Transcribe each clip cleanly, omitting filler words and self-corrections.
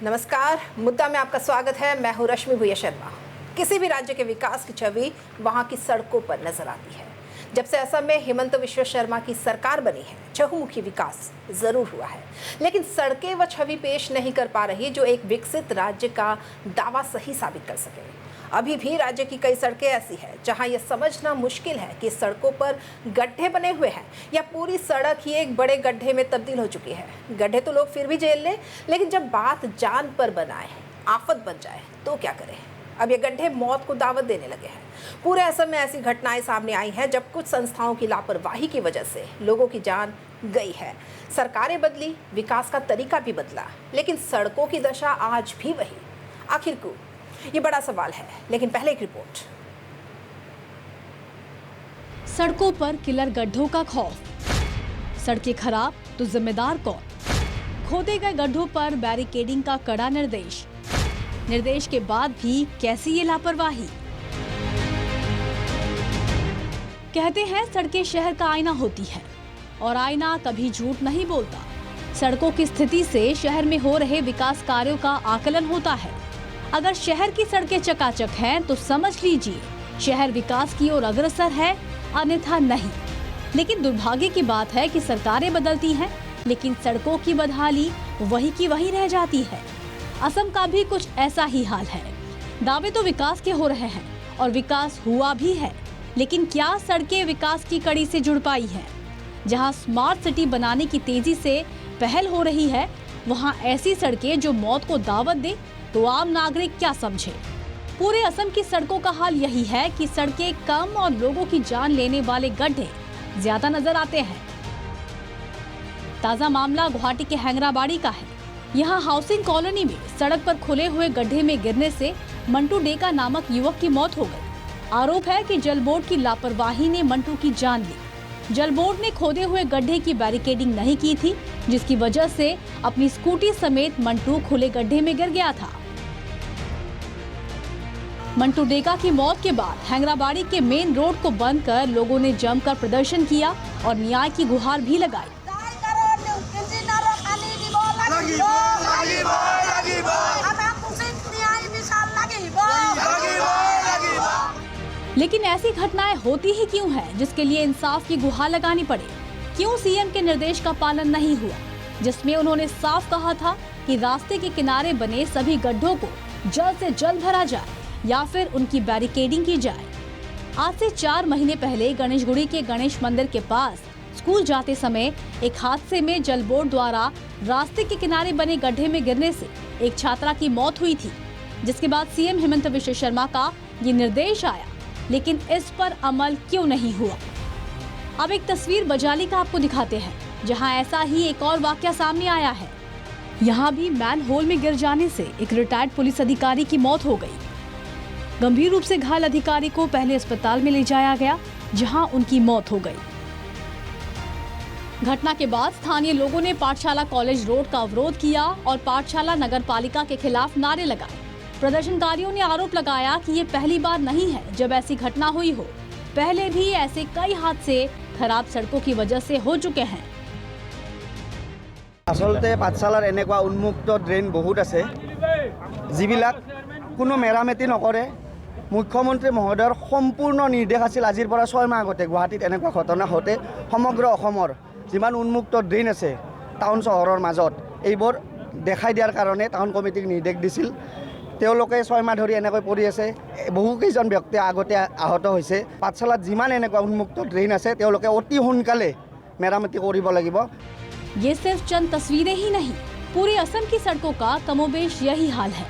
नमस्कार, मुद्दा में आपका स्वागत है। मैं हूं रश्मि भूया शर्मा। किसी भी राज्य के विकास की छवि वहां की सड़कों पर नजर आती है। जब से असम में हिमंत विश्व शर्मा की सरकार बनी है, चहुमुखी विकास जरूर हुआ है, लेकिन सड़कें वह छवि पेश नहीं कर पा रही जो एक विकसित राज्य का दावा सही साबित कर सके। अभी भी राज्य की कई सड़कें ऐसी हैं जहां यह समझना मुश्किल है कि सड़कों पर गड्ढे बने हुए हैं या पूरी सड़क ही एक बड़े गड्ढे में तब्दील हो चुकी है। गड्ढे तो लोग फिर भी झेल लें, लेकिन जब बात जान पर बनाए, आफत बन जाए तो क्या करें। अब ये गड्ढे मौत को दावत देने लगे हैं। पूरे असम में ऐसी घटनाएं सामने आई हैं जब कुछ संस्थाओं की लापरवाही की वजह से लोगों की जान गई है। सरकारें बदली, विकास का तरीका भी बदला, लेकिन सड़कों की दशा आज भी वही। आखिर क्यों, ये बड़ा सवाल है। लेकिन पहले एक रिपोर्ट। सड़कों पर किलर गड्ढों का खौफ, सड़कें खराब तो जिम्मेदार कौन? खोदे गए गड्ढों पर बैरिकेडिंग का कड़ा निर्देश के बाद भी कैसी ये लापरवाही? कहते हैं सड़कें शहर का आईना होती है और आईना कभी झूठ नहीं बोलता। सड़कों की स्थिति से शहर में हो रहे विकास कार्यों का आकलन होता है। अगर शहर की सड़कें चकाचक हैं तो समझ लीजिए शहर विकास की ओर अग्रसर है, अन्यथा नहीं। लेकिन दुर्भाग्य की बात है कि सरकारें बदलती हैं, लेकिन सड़कों की बदहाली वही की वही रह जाती है। असम का भी कुछ ऐसा ही हाल है। दावे तो विकास के हो रहे हैं और विकास हुआ भी है, लेकिन क्या सड़कें विकास की कड़ी से जुड़ पाई हैं? जहां स्मार्ट सिटी बनाने की तेजी से पहल हो रही है, वहां ऐसी सड़कें जो मौत को दावत दे तो आम नागरिक क्या समझे? पूरे असम की सड़कों का हाल यही है कि सड़कें कम और लोगों की जान लेने वाले गड्ढे ज्यादा नजर आते हैं। ताजा मामला गुवाहाटी के हैंगराबाड़ी का है। यहाँ हाउसिंग कॉलोनी में सड़क पर खुले हुए गड्ढे में गिरने से मंटू डेका नामक युवक की मौत हो गई। आरोप है कि जल बोर्ड की लापरवाही ने मंटू की जान ली। जल बोर्ड ने खोदे हुए गड्ढे की बैरिकेडिंग नहीं की थी, जिसकी वजह से अपनी स्कूटी समेत मंटू खुले गड्ढे में गिर गया था। मंटू डेका की मौत के बाद हैंगराबाड़ी के मेन रोड को बंद कर लोगों ने जमकर प्रदर्शन किया और न्याय की गुहार भी लगाई। लेकिन ऐसी घटनाएं होती ही क्यों है जिसके लिए इंसाफ की गुहार लगानी पड़े? क्यों सीएम के निर्देश का पालन नहीं हुआ, जिसमें उन्होंने साफ कहा था कि रास्ते के किनारे बने सभी गड्ढों को जल्द से जल्द भरा जाए या फिर उनकी बैरिकेडिंग की जाए। आज से 4 महीने पहले गणेशगुड़ी के गणेश मंदिर के पास स्कूल जाते समय एक हादसे में जल बोर्ड द्वारा रास्ते के किनारे बने गड्ढे में गिरने से एक छात्रा की मौत हुई थी, जिसके बाद सीएम हिमंत विश्व शर्मा का ये निर्देश आया, लेकिन इस पर अमल क्यों नहीं हुआ? अब एक तस्वीर बजाली का आपको दिखाते हैं, जहां ऐसा ही एक और वाकया सामने आया है। यहाँ भी मैन होल में गिर जाने से एक रिटायर्ड पुलिस अधिकारी की मौत हो गई। गंभीर रूप से घायल अधिकारी को पहले अस्पताल में ले जाया गया, जहां उनकी मौत हो गई। घटना के बाद स्थानीय लोगों ने पाठशाला कॉलेज रोड का अवरोध किया और पाठशाला नगर पालिका के खिलाफ नारे लगाए। प्रदर्शनकारियों ने आरोप लगाया कि ये पहली बार नहीं है जब ऐसी घटना हुई हो। पहले भी ऐसे कई हादसे खराब सड़कों की वजह से हो चुके हैं। आसलते पाठशालार एनेकुवा उन्मुक्त ड्रेन बहुत आछे जिबिलाक कोनो मेरामेति नकरे। मुख्यमंत्री महोदयर सम्पूर्ण निर्देश आछिल आजिर পৰা 6 माह आगते गुवाहाटीत एनेकुवा घटना होते समग्र अहोমৰ जिमान उन्मुक्त ड्रेन आछे टाउन चहৰৰ মাজত এইবোৰ দেখাই দিয়াৰ কাৰণে টাউন কমিটিক निर्देश দিছিল। তেওঁলোকে 6 মাহ ধৰি এনেকৈ পৰি আছে। বহুকেইজন ব্যক্তি আগতে আহত হৈছে। পাঠশালাত যিমান এনেকুৱা উন্মুক্ত ড্ৰেইন আছে তেওঁলোকে অতি সোনকালে মেৰামতি কৰিব লাগিব। ये सिर्फ चंद तस्वीरें ही नहीं, पूरे असम की सड़कों का कमोबेश यही हाल है।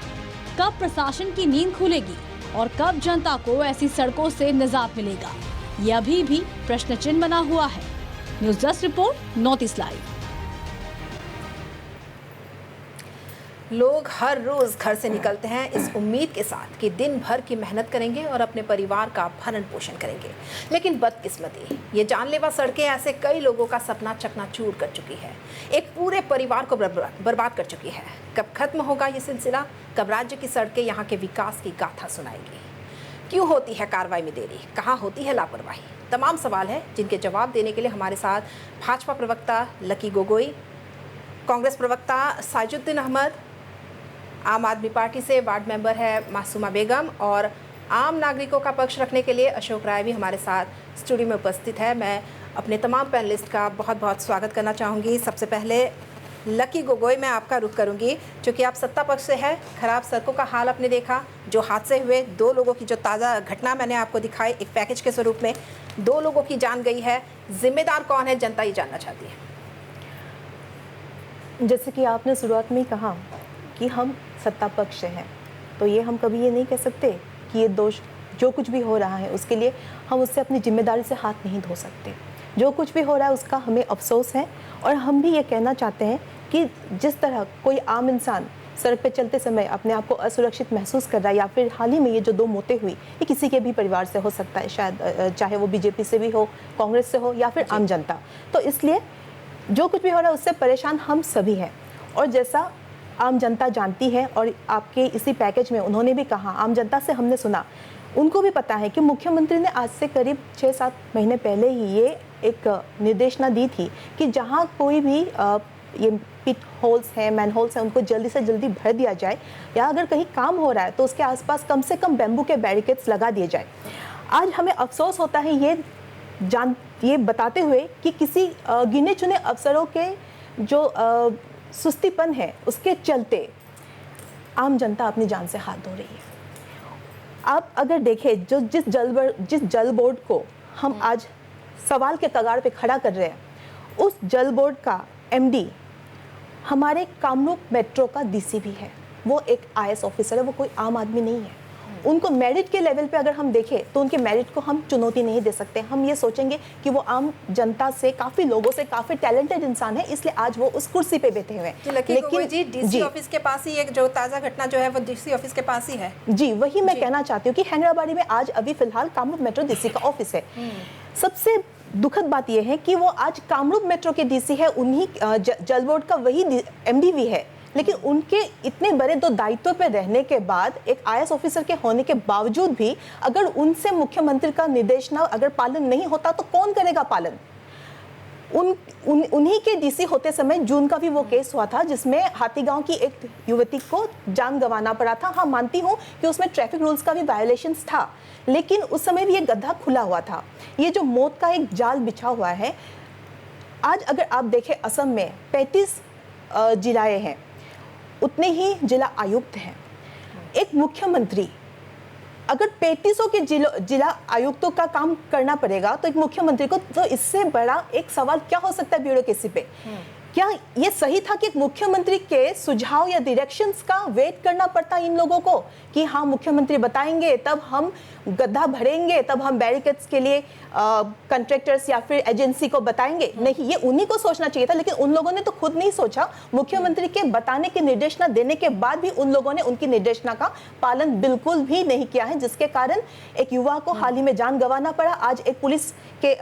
कब प्रशासन की नींद खुलेगी और कब जनता को ऐसी सड़कों से निजात मिलेगा, ये अभी भी प्रश्न चिन्ह बना हुआ है। News desk report, north east live. लोग हर रोज घर से निकलते हैं इस उम्मीद के साथ कि दिन भर की मेहनत करेंगे और अपने परिवार का भरण पोषण करेंगे, लेकिन बदकिस्मती ये जानलेवा सड़कें ऐसे कई लोगों का सपना चकनाचूर कर चुकी है, एक पूरे परिवार को बर्बाद कर चुकी है। कब खत्म होगा ये सिलसिला? कब राज्य की सड़कें यहाँ के विकास की गाथा सुनाएगी? क्यों होती है कार्रवाई में देरी? कहाँ होती है लापरवाही? तमाम सवाल है जिनके जवाब देने के लिए हमारे साथ भाजपा प्रवक्ता लकी गोगोई, कांग्रेस प्रवक्ता साजुद्दीन अहमद, आम आदमी पार्टी से वार्ड मेंबर है मासूमा बेगम और आम नागरिकों का पक्ष रखने के लिए अशोक राय भी हमारे साथ स्टूडियो में उपस्थित है। मैं अपने तमाम पैनलिस्ट का बहुत बहुत स्वागत करना चाहूँगी। सबसे पहले लकी गोगोई, मैं आपका रुख करूंगी, क्योंकि आप सत्ता पक्ष से है। खराब सड़कों का हाल आपने देखा, जो हादसे हुए, 2 लोगों की जो ताज़ा घटना मैंने आपको दिखाई एक पैकेज के स्वरूप में, 2 लोगों की जान गई है। जिम्मेदार कौन है, जनता ये जानना चाहती है। जैसे कि आपने शुरुआत में ही कहा कि हम सत्ता पक्ष से हैं, तो ये हम कभी ये नहीं कह सकते कि ये दोष जो कुछ भी हो रहा है उसके लिए हम उससे अपनी जिम्मेदारी से हाथ नहीं धो सकते। जो कुछ भी हो रहा है उसका हमें अफसोस है और हम भी ये कहना चाहते हैं कि जिस तरह कोई आम इंसान सड़क पे चलते समय अपने आप को असुरक्षित महसूस कर रहा है, या फिर हाल ही में ये जो 2 मौतें हुई, ये किसी के भी परिवार से हो सकता है, शायद चाहे वो बीजेपी से भी हो, कांग्रेस से हो या फिर आम जनता। तो इसलिए जो कुछ भी हो रहा है उससे परेशान हम सभी हैं। और जैसा आम जनता जानती है और आपके इसी पैकेज में उन्होंने भी कहा, आम जनता से हमने सुना, उनको भी पता है कि मुख्यमंत्री ने आज से करीब 6-7 महीने पहले ही ये एक निर्देशना दी थी कि जहाँ कोई भी ये पिट होल्स हैं, मैन होल्स हैं, उनको जल्दी से जल्दी भर दिया जाए, या अगर कहीं काम हो रहा है तो उसके आसपास कम से कम बैम्बू के बैरिकेड्स लगा दिए जाए। आज हमें अफसोस होता है ये बताते हुए कि किसी गिने चुने अफसरों के जो सुस्तीपन है उसके चलते आम जनता अपनी जान से हाथ धो रही है। आप अगर देखें जिस जल बोर्ड को हम आज सवाल के कगार पे खड़ा कर रहे हैं, उस जल बोर्ड का एमडी हमारे कामरूप मेट्रो का डीसी भी है। वो एक आईएएस ऑफिसर है, वो कोई आम आदमी नहीं है। उनको मेरिट के लेवल पे अगर हम देखें तो उनके मेरिट को हम चुनौती नहीं दे सकते। हम ये सोचेंगे कि वो आम जनता से, काफ़ी लोगों से काफ़ी टैलेंटेड इंसान है, इसलिए आज वो उस कुर्सी पे बैठे हुए हैं। लेकिन जी डीसी ऑफिस के पास ही एक जो ताज़ा घटना जो है वो डीसी ऑफिस के पास ही है। जी, वही मैं कहना चाहती हूँ कि हैदराबादी में आज अभी फिलहाल कामरूप मेट्रो डीसी का ऑफिस है। सबसे दुखद बात यह है कि वो आज कामरूप मेट्रो के डीसी है, उन्हीं जल बोर्ड का वही एमडी भी है, लेकिन उनके इतने बड़े 2 दायित्व पे रहने के बाद, एक आईएएस ऑफिसर के होने के बावजूद भी अगर उनसे मुख्यमंत्री का निर्देशना अगर पालन नहीं होता तो कौन करेगा पालन? उन्हीं के डीसी होते समय जून का भी वो केस हुआ था जिसमें हाथीगांव की एक युवती को जान गंवाना पड़ा था। हाँ, मानती हूँ कि उसमें ट्रैफिक रूल्स का भी वायलेशंस था, लेकिन उस समय भी ये गड्ढा खुला हुआ था। ये जो मौत का एक जाल बिछा हुआ है, आज अगर आप देखें असम में 35 जिलाएं हैं, उतने ही जिला आयुक्त हैं। एक मुख्यमंत्री अगर 3500 के जिला आयुक्तों का काम करना पड़ेगा तो एक मुख्यमंत्री को तो इससे बड़ा एक सवाल क्या हो सकता है ब्यूरोक्रेसी पे? क्या ये सही था कि एक मुख्यमंत्री के सुझाव या डायरेक्शंस का वेट करना पड़ता इन लोगों को कि हाँ मुख्यमंत्री बताएंगे तब हम गड्ढा भरेंगे, तब हम बैरिकेड्स के लिए कॉन्ट्रैक्टर्स या फिर एजेंसी को बताएंगे? नहीं, ये उन्हीं को सोचना चाहिए था, लेकिन उन लोगों ने तो खुद नहीं सोचा। मुख्यमंत्री के बताने की निर्देशना देने के बाद भी उन लोगों ने उनकी निर्देशना का पालन बिल्कुल भी नहीं किया है, जिसके कारण एक युवा को हाल ही में जान गंवाना पड़ा। आज एक पुलिस के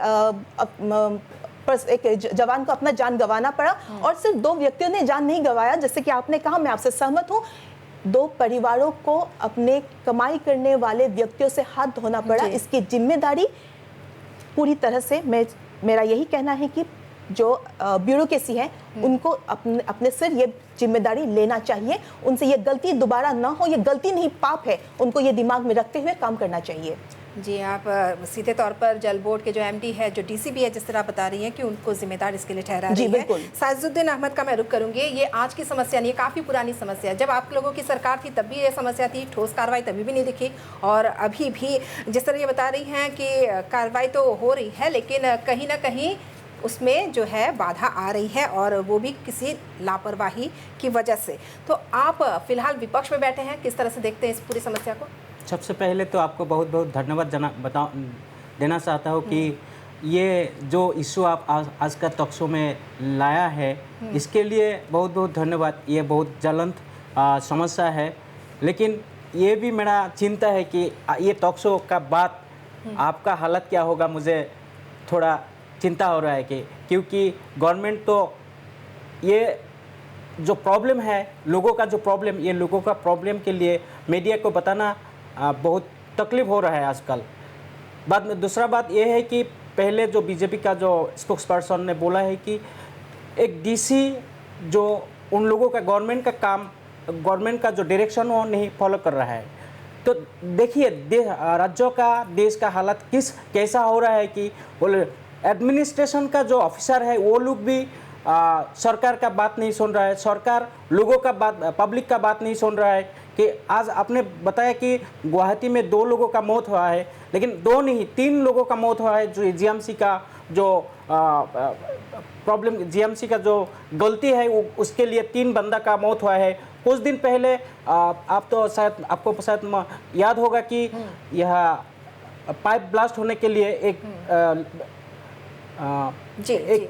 एक जवान को अपना जान गंवाना पड़ा, और सिर्फ 2 व्यक्तियों ने जान नहीं गंवाया, जैसे कि आपने कहा, मैं आपसे सहमत हूँ। 2 परिवारों को अपने कमाई करने वाले व्यक्तियों से हाथ धोना पड़ा। इसकी जिम्मेदारी पूरी तरह से मेरा यही कहना है कि जो ब्यूरोक्रेसी है उनको अपने सिर ये जिम्मेदारी लेना चाहिए। उनसे ये गलती दोबारा ना हो, ये गलती नहीं पाप है, उनको ये दिमाग में रखते हुए काम करना चाहिए। जी, आप सीधे तौर पर जल बोर्ड के जो एमडी है, जो डीसी भी है, जिस तरह बता रही हैं कि उनको जिम्मेदार इसके लिए ठहरा रही है। साजिदुद्दीन अहमद का मैं रुख करूंगी। ये आज की समस्या नहीं, काफ़ी पुरानी समस्या है। जब आप लोगों की सरकार थी तब भी ये समस्या थी, ठोस कार्रवाई तभी भी नहीं दिखी, और अभी भी जिस तरह ये बता रही हैं कि कार्रवाई तो हो रही है, लेकिन कहीं ना कहीं उसमें जो है बाधा आ रही है, और वो भी किसी लापरवाही की वजह से। तो आप फिलहाल विपक्ष में बैठे हैं, किस तरह से देखते हैं इस पूरी समस्या को? सबसे पहले तो आपको बहुत बहुत धन्यवाद देना चाहता हूँ कि ये जो इशू आप आज का टॉक शो में लाया है, इसके लिए बहुत बहुत धन्यवाद। ये बहुत ज्वलंत समस्या है, लेकिन ये भी मेरा चिंता है कि ये टॉक शो का बाद आपका हालत क्या होगा, मुझे थोड़ा चिंता हो रहा है कि क्योंकि गवर्नमेंट तो ये जो प्रॉब्लम है, लोगों का जो प्रॉब्लम, ये लोगों का प्रॉब्लम के लिए मीडिया को बताना बहुत तकलीफ हो रहा है आजकल। बाद में दूसरा बात यह है कि पहले जो बीजेपी का जो स्पोक्स पर्सन ने बोला है कि एक डीसी जो उन लोगों का गवर्नमेंट का काम गवर्नमेंट का जो डायरेक्शन वो नहीं फॉलो कर रहा है। तो देखिए राज्यों का, देश का हालत कैसा हो रहा है कि वो एडमिनिस्ट्रेशन का जो ऑफिसर है वो लोग भी सरकार का बात नहीं सुन रहा है, सरकार लोगों का बात, पब्लिक का बात नहीं सुन रहा है। कि आज आपने बताया कि गुवाहाटी में 2 लोगों का मौत हुआ है, लेकिन 2 नहीं 3 लोगों का मौत हुआ है। जो जीएमसी का जो प्रॉब्लम, जीएमसी का जो गलती है उसके लिए 3 बंदा का मौत हुआ है। कुछ दिन पहले आप तो शायद आपको शायद याद होगा कि यह पाइप ब्लास्ट होने के लिए एक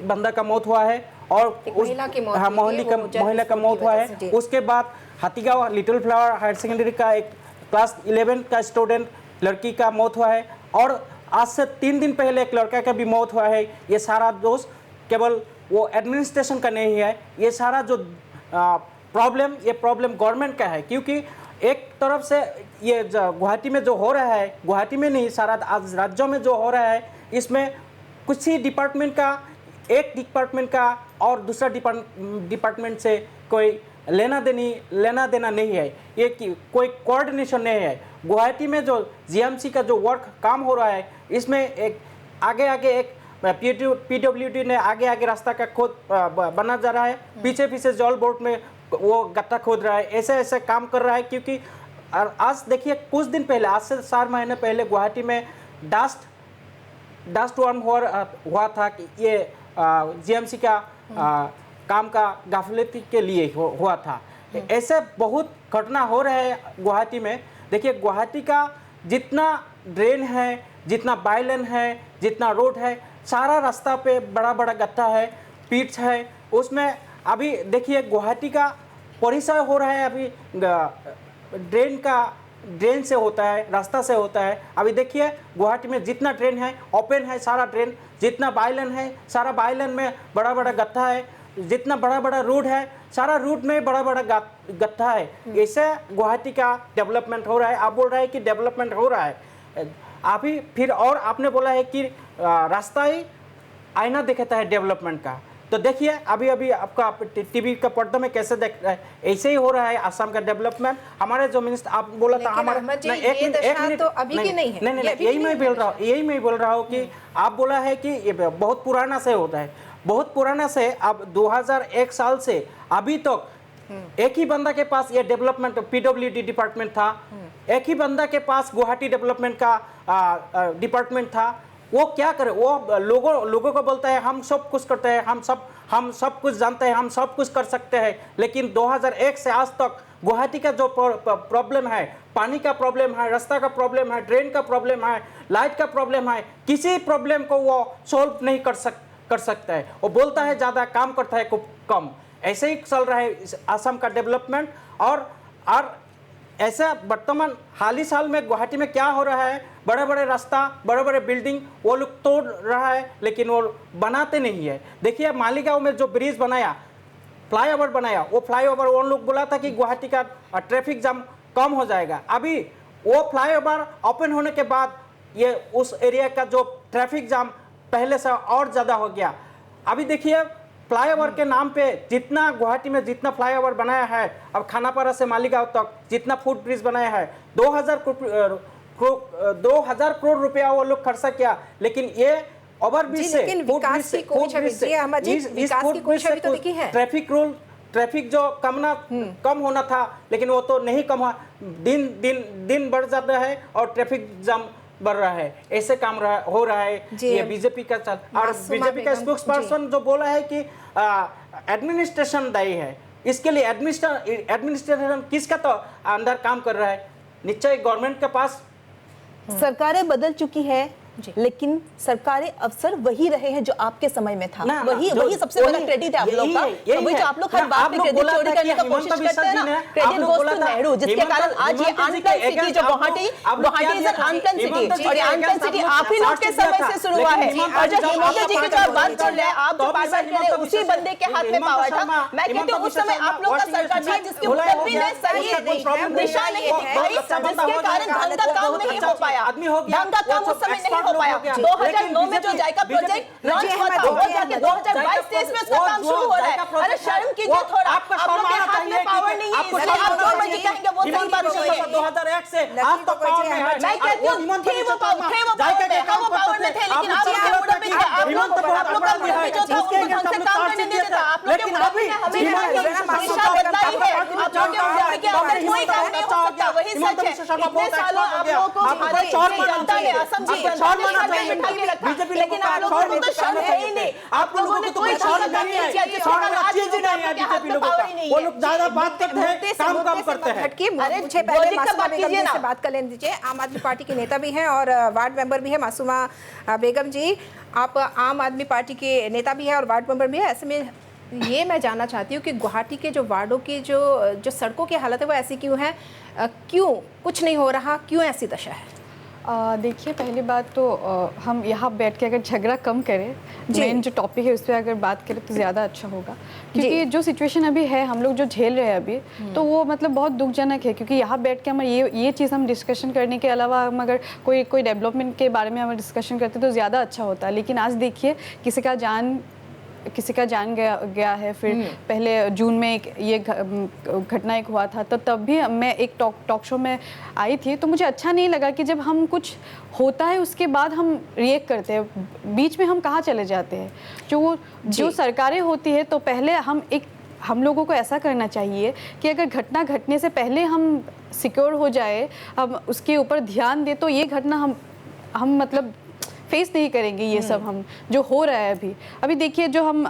बंदा का मौत हुआ है और महिला की मौत, महिला का मौत हुआ है। उसके बाद Hathigaon little flower higher secondary का एक क्लास 11 का स्टूडेंट लड़की का मौत हुआ है और आज से 3 दिन पहले एक लड़का का भी मौत हुआ है। ये सारा दोष केवल वो एडमिनिस्ट्रेशन का नहीं है, ये सारा जो प्रॉब्लम, ये प्रॉब्लम गवर्नमेंट का है। क्योंकि एक तरफ से ये गुवाहाटी में जो हो रहा है, गुवाहाटी में नहीं सारा आज राज्यों में जो हो रहा है, इसमें कुछ ही डिपार्टमेंट का, एक डिपार्टमेंट का और दूसरा डिपार्टमेंट से कोई लेना देना नहीं है, ये कोई कोऑर्डिनेशन नहीं है। गुवाहाटी में जो जीएमसी का जो वर्क काम हो रहा है, इसमें एक आगे एक पीडब्ल्यूडी ने आगे रास्ता का खोद बना जा रहा है, पीछे जल बोर्ड में वो गड्ढा खोद रहा है, ऐसे काम कर रहा है। क्योंकि आज देखिए कुछ दिन पहले, आज से 4 महीने पहले गुवाहाटी में डस्ट वर्म हुआ था कि ये जीएमसी का काम का गाफिलती के लिए हुआ था। ऐसे बहुत घटना हो रहे हैं गुवाहाटी में। देखिए गुवाहाटी का जितना ड्रेन है, जितना बाइलेन है, जितना रोड है, सारा रास्ता पे बड़ा गड्ढा है, पीट्स है। उसमें अभी देखिए गुवाहाटी का परिसर हो रहा है, अभी ड्रेन से होता है, रास्ता से होता है। अभी देखिए गुवाहाटी में जितना ड्रेन है ओपन है, सारा ड्रेन, जितना बाइलेन है सारा बाइलेन में बड़ा गड्ढा है, जितना बड़ा रोड है सारा रोड में बड़ा गड्ढा है। ऐसे गुवाहाटी का डेवलपमेंट हो रहा है। आप बोल रहे हैं कि डेवलपमेंट हो रहा है, अभी फिर और आपने बोला है कि रास्ता ही आईना दिखाता है डेवलपमेंट का। तो देखिए अभी आपका टीवी का पर्दा में कैसे देख रहा है, ऐसे ही हो रहा है असम का डेवलपमेंट। हमारे जो मिनिस्टर, आप बोला था हमारे एक मिनट तो अभी की नहीं है, नहीं यही मैं बोल रहा हूँ कि आप बोला है कि ये बहुत पुराना से होता है, बहुत पुराना से। अब 2001 साल से अभी तक एक ही बंदा के पास ये डेवलपमेंट पीडब्ल्यूडी डिपार्टमेंट था, एक ही बंदा के पास गुवाहाटी डेवलपमेंट का डिपार्टमेंट था। वो क्या करे, वो लोगों को बोलता है हम सब कुछ करते हैं, हम सब कुछ जानते हैं, हम सब कुछ कर सकते हैं। लेकिन 2001 से आज तक गुवाहाटी का जो प्रॉब्लम है, पानी का प्रॉब्लम है, रास्ता का प्रॉब्लम है, ड्रेन का प्रॉब्लम है, लाइट का प्रॉब्लम है, किसी प्रॉब्लम को वो सॉल्व नहीं कर सकता है। वो बोलता है ज़्यादा, काम करता है कम। ऐसे ही चल रहा है असम का डेवलपमेंट। और ऐसा वर्तमान हाल ही साल में गुवाहाटी में क्या हो रहा है, बड़े रास्ता, बड़े बिल्डिंग वो लोग तोड़ रहा है, लेकिन वो बनाते नहीं है। देखिए मालीगांव में जो ब्रिज बनाया, फ्लाईओवर बनाया, वो फ्लाईओवर वो लोग बोला था कि गुवाहाटी का ट्रैफिक जाम कम हो जाएगा। अभी वो फ्लाईओवर ओपन होने के बाद ये उस एरिया का जो ट्रैफिक जाम पहले से और ज़्यादा हो गया। अभी देखिए फ्लाईओवर के नाम पे जितना गुवाहाटी में जितना फ्लाईओवर बनाया है, अब खानापारा से मालीगांव तक जितना फुट ब्रिज बनाया है, 2000 करोड़ रुपया वो लोग खर्चा किया। लेकिन ये ओवरब्रिज से ट्रैफिक जो कम होना था, लेकिन वो तो नहीं कम हुआ, दिन बढ़ जाता है और ट्रैफिक जाम बढ़ रहा है। ऐसे काम हो रहा है। ये बीजेपी का चल, और बीजेपी का स्पोक्स पर्सन जो बोला है कि एडमिनिस्ट्रेशन दायी है, इसके लिए एडमिनिस्ट्रेशन किसका तो अंदर काम कर रहा है, निश्चय गवर्नमेंट के पास। सरकारें बदल चुकी है, लेकिन सरकारी अफसर वही रहे हैं जो आपके समय में था। वही सबसे बड़ा क्रेडिट है आप लोग का। वही जो आप लोग हर बात में क्रेडिट चोरी करने की कोशिश करते हैं ना, क्रेडिट गोस टू नेहरू, जिसके कारण आज ये अनप्लैन सिटी जो गुवाहाटी इज एन अनप्लैन सिटी, और ये अनप्लैन सिटी आप ही लोग के समय से शुरू हुआ है। और जब हिमंता जी की जो बात कर रहे हैं, आप जो बार-बार कह रहे हैं उसी बंदे के हाथ में पावर था। मैं कहती हूं उस समय आप लोग का सरकार था जिसकी उपलब्धि में सही दिशा नहीं है, जिसके कारण धन का काम नहीं हो पाया। धन का काम उस समय नहीं नहीं हो पाया। 2009 में जो जायका प्रोजेक्ट लॉन्च हुआ था वो जाके 2022-23 में उसका काम शुरू हो रहा है। अरे शर्म कीजिए थोड़ा, आप लोग के हाथ में पावर नहीं है, इसलिए आप जो मर्जी कहेंगे वो सही बात नहीं है। 2001 से आप तो पावर में है। मैं कहती हूँ थे वो पावर में थे, लेकिन आप लोग बुढ़ापे में थे। आप लोग का बुढ़ापे जो था उनको ढंग से काम करने नहीं देता। आप लोग के बुढ़ापे में हमें दिशा बदलाई है। आप लोग के बुढ़ापे के अंदर कोई काम नहीं हो सकता, वही सच है। इतने सालों आप लोगों को जनता ने असमझी, लेकिन आप लोगों को तो शर्म है ही नहीं। आप लोगों ने कोई काम नहीं किया जिसका राज वो लोग ज्यादा बात करते हैं, काम कम करते हैं। अरे मुझे पहले मासूमा बेगम जी से बात कर लेने दीजिए। आम आदमी पार्टी के नेता भी हैं और वार्ड मेंबर भी है मासूमा बेगम जी। आप आम आदमी पार्टी के नेता भी हैं और वार्ड मेंबर भी है। ऐसे में ये मैं जानना चाहती हूँ कि गुवाहाटी के जो वार्डों की जो सड़कों की हालत है वो ऐसी क्यों है, क्यों कुछ नहीं हो रहा, क्यों ऐसी दशा है? देखिए, पहली बात तो हम यहाँ बैठ के अगर झगड़ा कम करें, मेन जो टॉपिक है उस पर अगर बात करें तो ज़्यादा अच्छा होगा, क्योंकि जो सिचुएशन अभी है हम लोग जो झेल रहे हैं अभी, तो वो मतलब बहुत दुखजनक है। क्योंकि यहाँ बैठ के हम ये चीज़ हम डिस्कशन करने के अलावा हम अगर कोई डेवलपमेंट के बारे में हम डिस्कशन करते तो ज़्यादा अच्छा होता है। लेकिन आज देखिए किसी का जान गया है। फिर पहले जून में ये घटना एक हुआ था, तो तब भी मैं एक टॉक शो में आई थी, तो मुझे अच्छा नहीं लगा कि जब हम कुछ होता है उसके बाद हम रिएक्ट करते हैं, बीच में हम कहाँ चले जाते हैं। जो सरकारें होती है तो पहले हम लोगों को ऐसा करना चाहिए कि अगर घटना घटने से पहले हम सिक्योर हो जाए, हम उसके ऊपर ध्यान दें, तो ये घटना हम मतलब फेस नहीं करेंगे। ये सब हम जो हो रहा है अभी देखिए, जो हम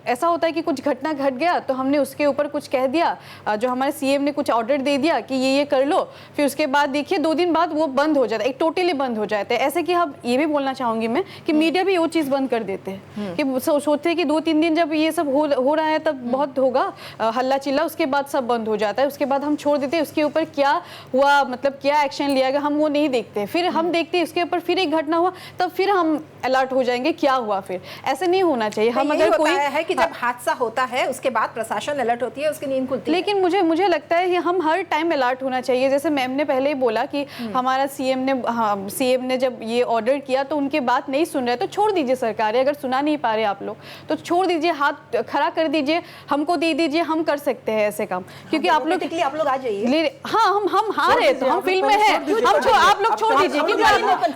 ऐसा होता है कि कुछ घटना घट गया तो हमने उसके ऊपर कुछ कह दिया, जो हमारे सीएम ने कुछ ऑर्डर दे दिया कि ये कर लो, फिर उसके बाद देखिए 2 दिन बाद वो बंद हो जाता है, एक टोटली बंद हो जाता है। ऐसे कि हम ये भी बोलना चाहूँगी मैं कि मीडिया भी वो चीज़ बंद कर देते हैं कि सोचते हैं कि 2-3 दिन जब ये सब हो रहा है तब बहुत होगा हल्ला चिल्ला, उसके बाद सब बंद हो जाता है, उसके बाद हम छोड़ देते हैं। उसके ऊपर क्या हुआ, मतलब क्या एक्शन लिया गया, हम वो नहीं देखते। फिर हम देखते हैं उसके ऊपर फिर एक घटना हुआ, तब फिर हम अलर्ट हो जाएंगे क्या हुआ। फिर ऐसे नहीं होना चाहिए। हम अगर कोई है कि जब हादसा होता है उसके बाद प्रशासन अलर्ट होती है, उसकी नींद खुलती है। लेकिन मुझे लगता है कि हम हर टाइम अलर्ट होना चाहिए। जैसे मैम ने पहले ही बोला कि हमारा सीएम ने जब ये ऑर्डर किया तो उनकी बात नहीं सुन रहे, तो छोड़ दीजिए सरकारें। अगर सुना नहीं पा रहे आप लोग तो छोड़ दीजिए, हाथ खड़ा कर दीजिए, हमको दे दीजिए, हम कर सकते हैं ऐसे काम। क्योंकि आप लोग आ जाइए। हाँ, हम हार है तो हम फील्ड में है, आप लोग छोड़ दीजिए। क्योंकि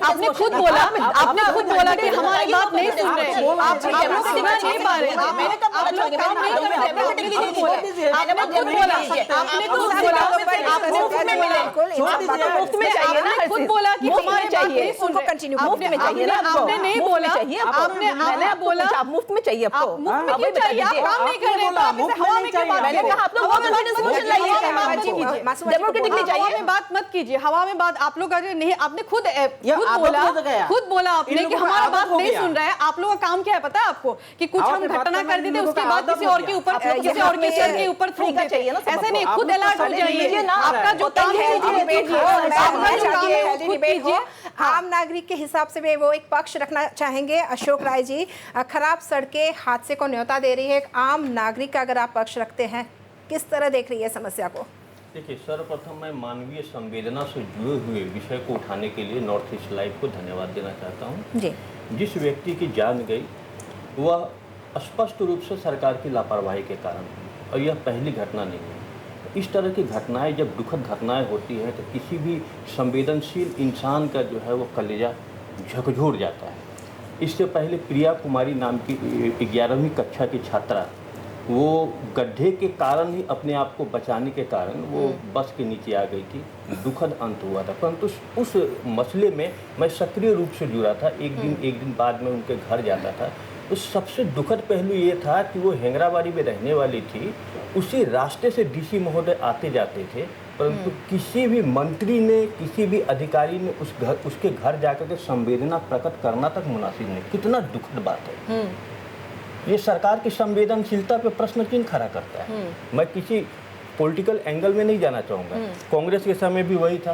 आपने खुद बोला कि हमारी बात नहीं सुन रहे, आप लोग सुना नहीं पा रहे, आप लोग काम नहीं कर रहे। आपने खुद बोला कि हमारी बात नहीं सुन रहे, आपने नहीं बोला, आपने बोला मुफ्त में चाहिए आपको, मुफ्त में क्यों चाहिए? आप काम नहीं कर रहे तो आप ऐसे हवा में क्यों बात कर रहे हैं? आप लोग हवा में बात मत कीजिए, हवा में बात आप लोग अगर नहीं, आपने खुद बोला आपने कि हमारा बात नहीं सुन रहा है। आप लोगों का काम क्या है पता है आपको, कि कुछ हम घटना कर देते उसके बाद किसी और के ऊपर सर के ऊपर थूक देते हैं। ऐसे नहीं, खुद अलर्ट हो जाइए। आपका जो काम है आम नागरिक के हिसाब से भी वो एक पक्ष रखना चाहेंगे। अशोक राय जी, खराब सड़कें हादसे को न्योता दे रही है, एक आम नागरिक का अगर आप पक्ष रखते हैं, किस तरह देख रही है समस्या को? देखिए, सर्वप्रथम मैं मानवीय संवेदना से जुड़े हुए विषय को उठाने के लिए नॉर्थ ईस्ट लाइव को धन्यवाद देना चाहता हूँ। जी, जिस व्यक्ति की जान गई वह स्पष्ट रूप से सरकार की लापरवाही के कारण हुई, और यह पहली घटना नहीं है। इस तरह की घटनाएं जब दुखद घटनाएं होती हैं तो किसी भी संवेदनशील इंसान का जो है वो कलेजा झकझोर जाता है। इससे पहले प्रिया कुमारी नाम की 11वीं कक्षा की छात्रा, वो गड्ढे के कारण ही अपने आप को बचाने के कारण वो बस के नीचे आ गई थी। दुखद अंत हुआ था, परंतु उस मसले में मैं सक्रिय रूप से जुड़ा था। एक दिन बाद में उनके घर जाता था, तो सबसे दुखद पहलू ये था कि वो हेंगराबाड़ी में रहने वाली थी, उसी रास्ते से डीसी महोदय आते जाते थे, परंतु किसी भी मंत्री ने, किसी भी अधिकारी ने उसके घर जाकर के संवेदना प्रकट करना तक मुनासिब नहीं। कितना दुखद बात है। ये सरकार की संवेदनशीलता पे प्रश्न चिन्ह खड़ा करता है। मैं किसी पॉलिटिकल एंगल में नहीं जाना चाहूँगा। कांग्रेस के समय भी वही था,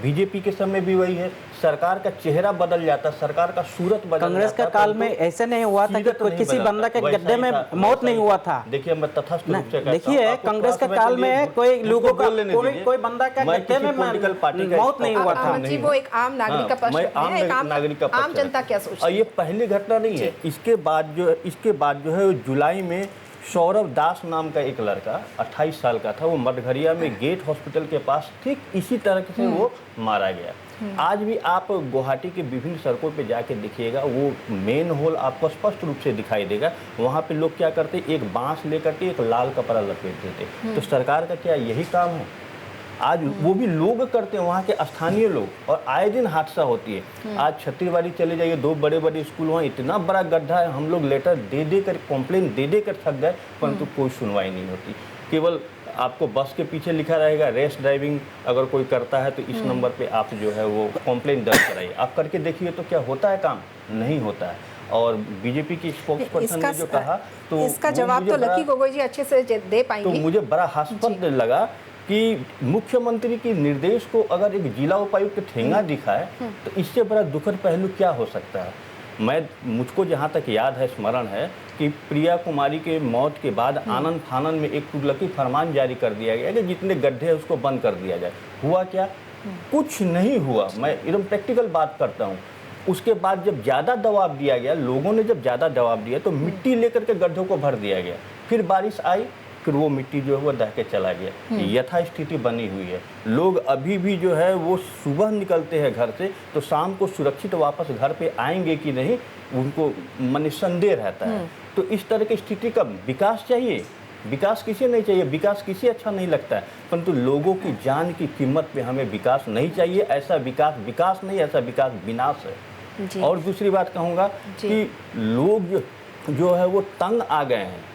बीजेपी के समय भी वही है, सरकार का चेहरा बदल जाता, सरकार का सूरत बदल कांग्रेस जाता, का काल परंतु में ऐसे नहीं हुआ था कि सीरत कोई नहीं किसी बदलता। बंदा के वैसा गड्ढे ही में था, मौत नहीं हुआ था। देखिए मैं तथस्थ रूप से कहता हूं, देखिए आपको कांग्रेस थोड़ा के समय काल के लिए में कोई लोगों का बोल लेने दीजिए। कोई बंदा का मैं गड्ढे किसी में पॉलिटिकल पार्टी का मौत नहीं हुआ था। अहमद जी, वो एक आम नागरिक का पक्ष मैं रखते हैं, एक आम नागरिक का पक्ष आम जनता क्या सोचती और है? ये पहली घटना नहीं है। इसके बाद जो है जुलाई में सौरभ दास नाम का एक लड़का 28 साल का था, वो मडघरिया में गेट हॉस्पिटल के पास ठीक इसी तरह से वो मारा गया। आज भी आप गुवाहाटी के विभिन्न सड़कों पे जाके देखिएगा, वो मेन होल आपको स्पष्ट रूप से दिखाई देगा। वहाँ पे लोग क्या करते, एक बांस लेकर के एक लाल कपड़ा लपेट देते। तो सरकार का क्या यही काम है? आज वो भी लोग करते हैं, वहाँ के स्थानीय लोग, और आए दिन हादसा होती है। आज छत्तीसवाड़ी चले जाइए, 2 बड़े स्कूल, वहाँ इतना बड़ा गड्ढा है, हम लोग लेटर दे कर कंप्लेन दे कर थक गए, परंतु कोई सुनवाई नहीं होती। केवल आपको बस के पीछे लिखा रहेगा रैश ड्राइविंग अगर कोई करता है तो इस नंबर पे आप जो है वो कंप्लेन दर्ज कराइए। आप करके देखिए तो क्या होता है, काम नहीं होता है। और बीजेपी की स्पोक्स पर्सन ने जो कहा तो इसका वो जवाब मुझे तो बड़ा- लकी गोगोई जी अच्छे से दे तो पाएंगे। मुझे बड़ा हास्यास्पद लगा कि मुख्यमंत्री की निर्देश को अगर एक जिला उपायुक्त ठेंगा दिखाए तो इससे बड़ा दुखद पहलू क्या हो सकता है। मुझको जहाँ तक याद है, स्मरण है कि प्रिया कुमारी के मौत के बाद आनंद फानन में एक तुगलकी फरमान जारी कर दिया गया कि जितने गड्ढे हैं उसको बंद कर दिया जाए। हुआ क्या? कुछ नहीं हुआ। मैं एकदम प्रैक्टिकल बात करता हूँ। उसके बाद जब ज़्यादा दबाव दिया गया, लोगों ने जब ज़्यादा दबाव दिया तो मिट्टी लेकर के गड्ढों को भर दिया गया। फिर बारिश आई, फिर वो मिट्टी जो है वो दह के चला गया। यथा स्थिति बनी हुई है। लोग अभी भी जो है वो सुबह निकलते हैं घर से तो शाम को सुरक्षित वापस घर पे आएंगे कि नहीं, उनको मन संदेह रहता है। तो इस तरह की स्थिति का विकास चाहिए। विकास किसी नहीं चाहिए, विकास किसी अच्छा नहीं लगता है, परंतु लोगों की जान की कीमत पे हमें विकास नहीं चाहिए। ऐसा विकास नहीं, ऐसा विकास विनाश है। और दूसरी बात कहूँगा कि लोग जो है वो तंग आ गए हैं।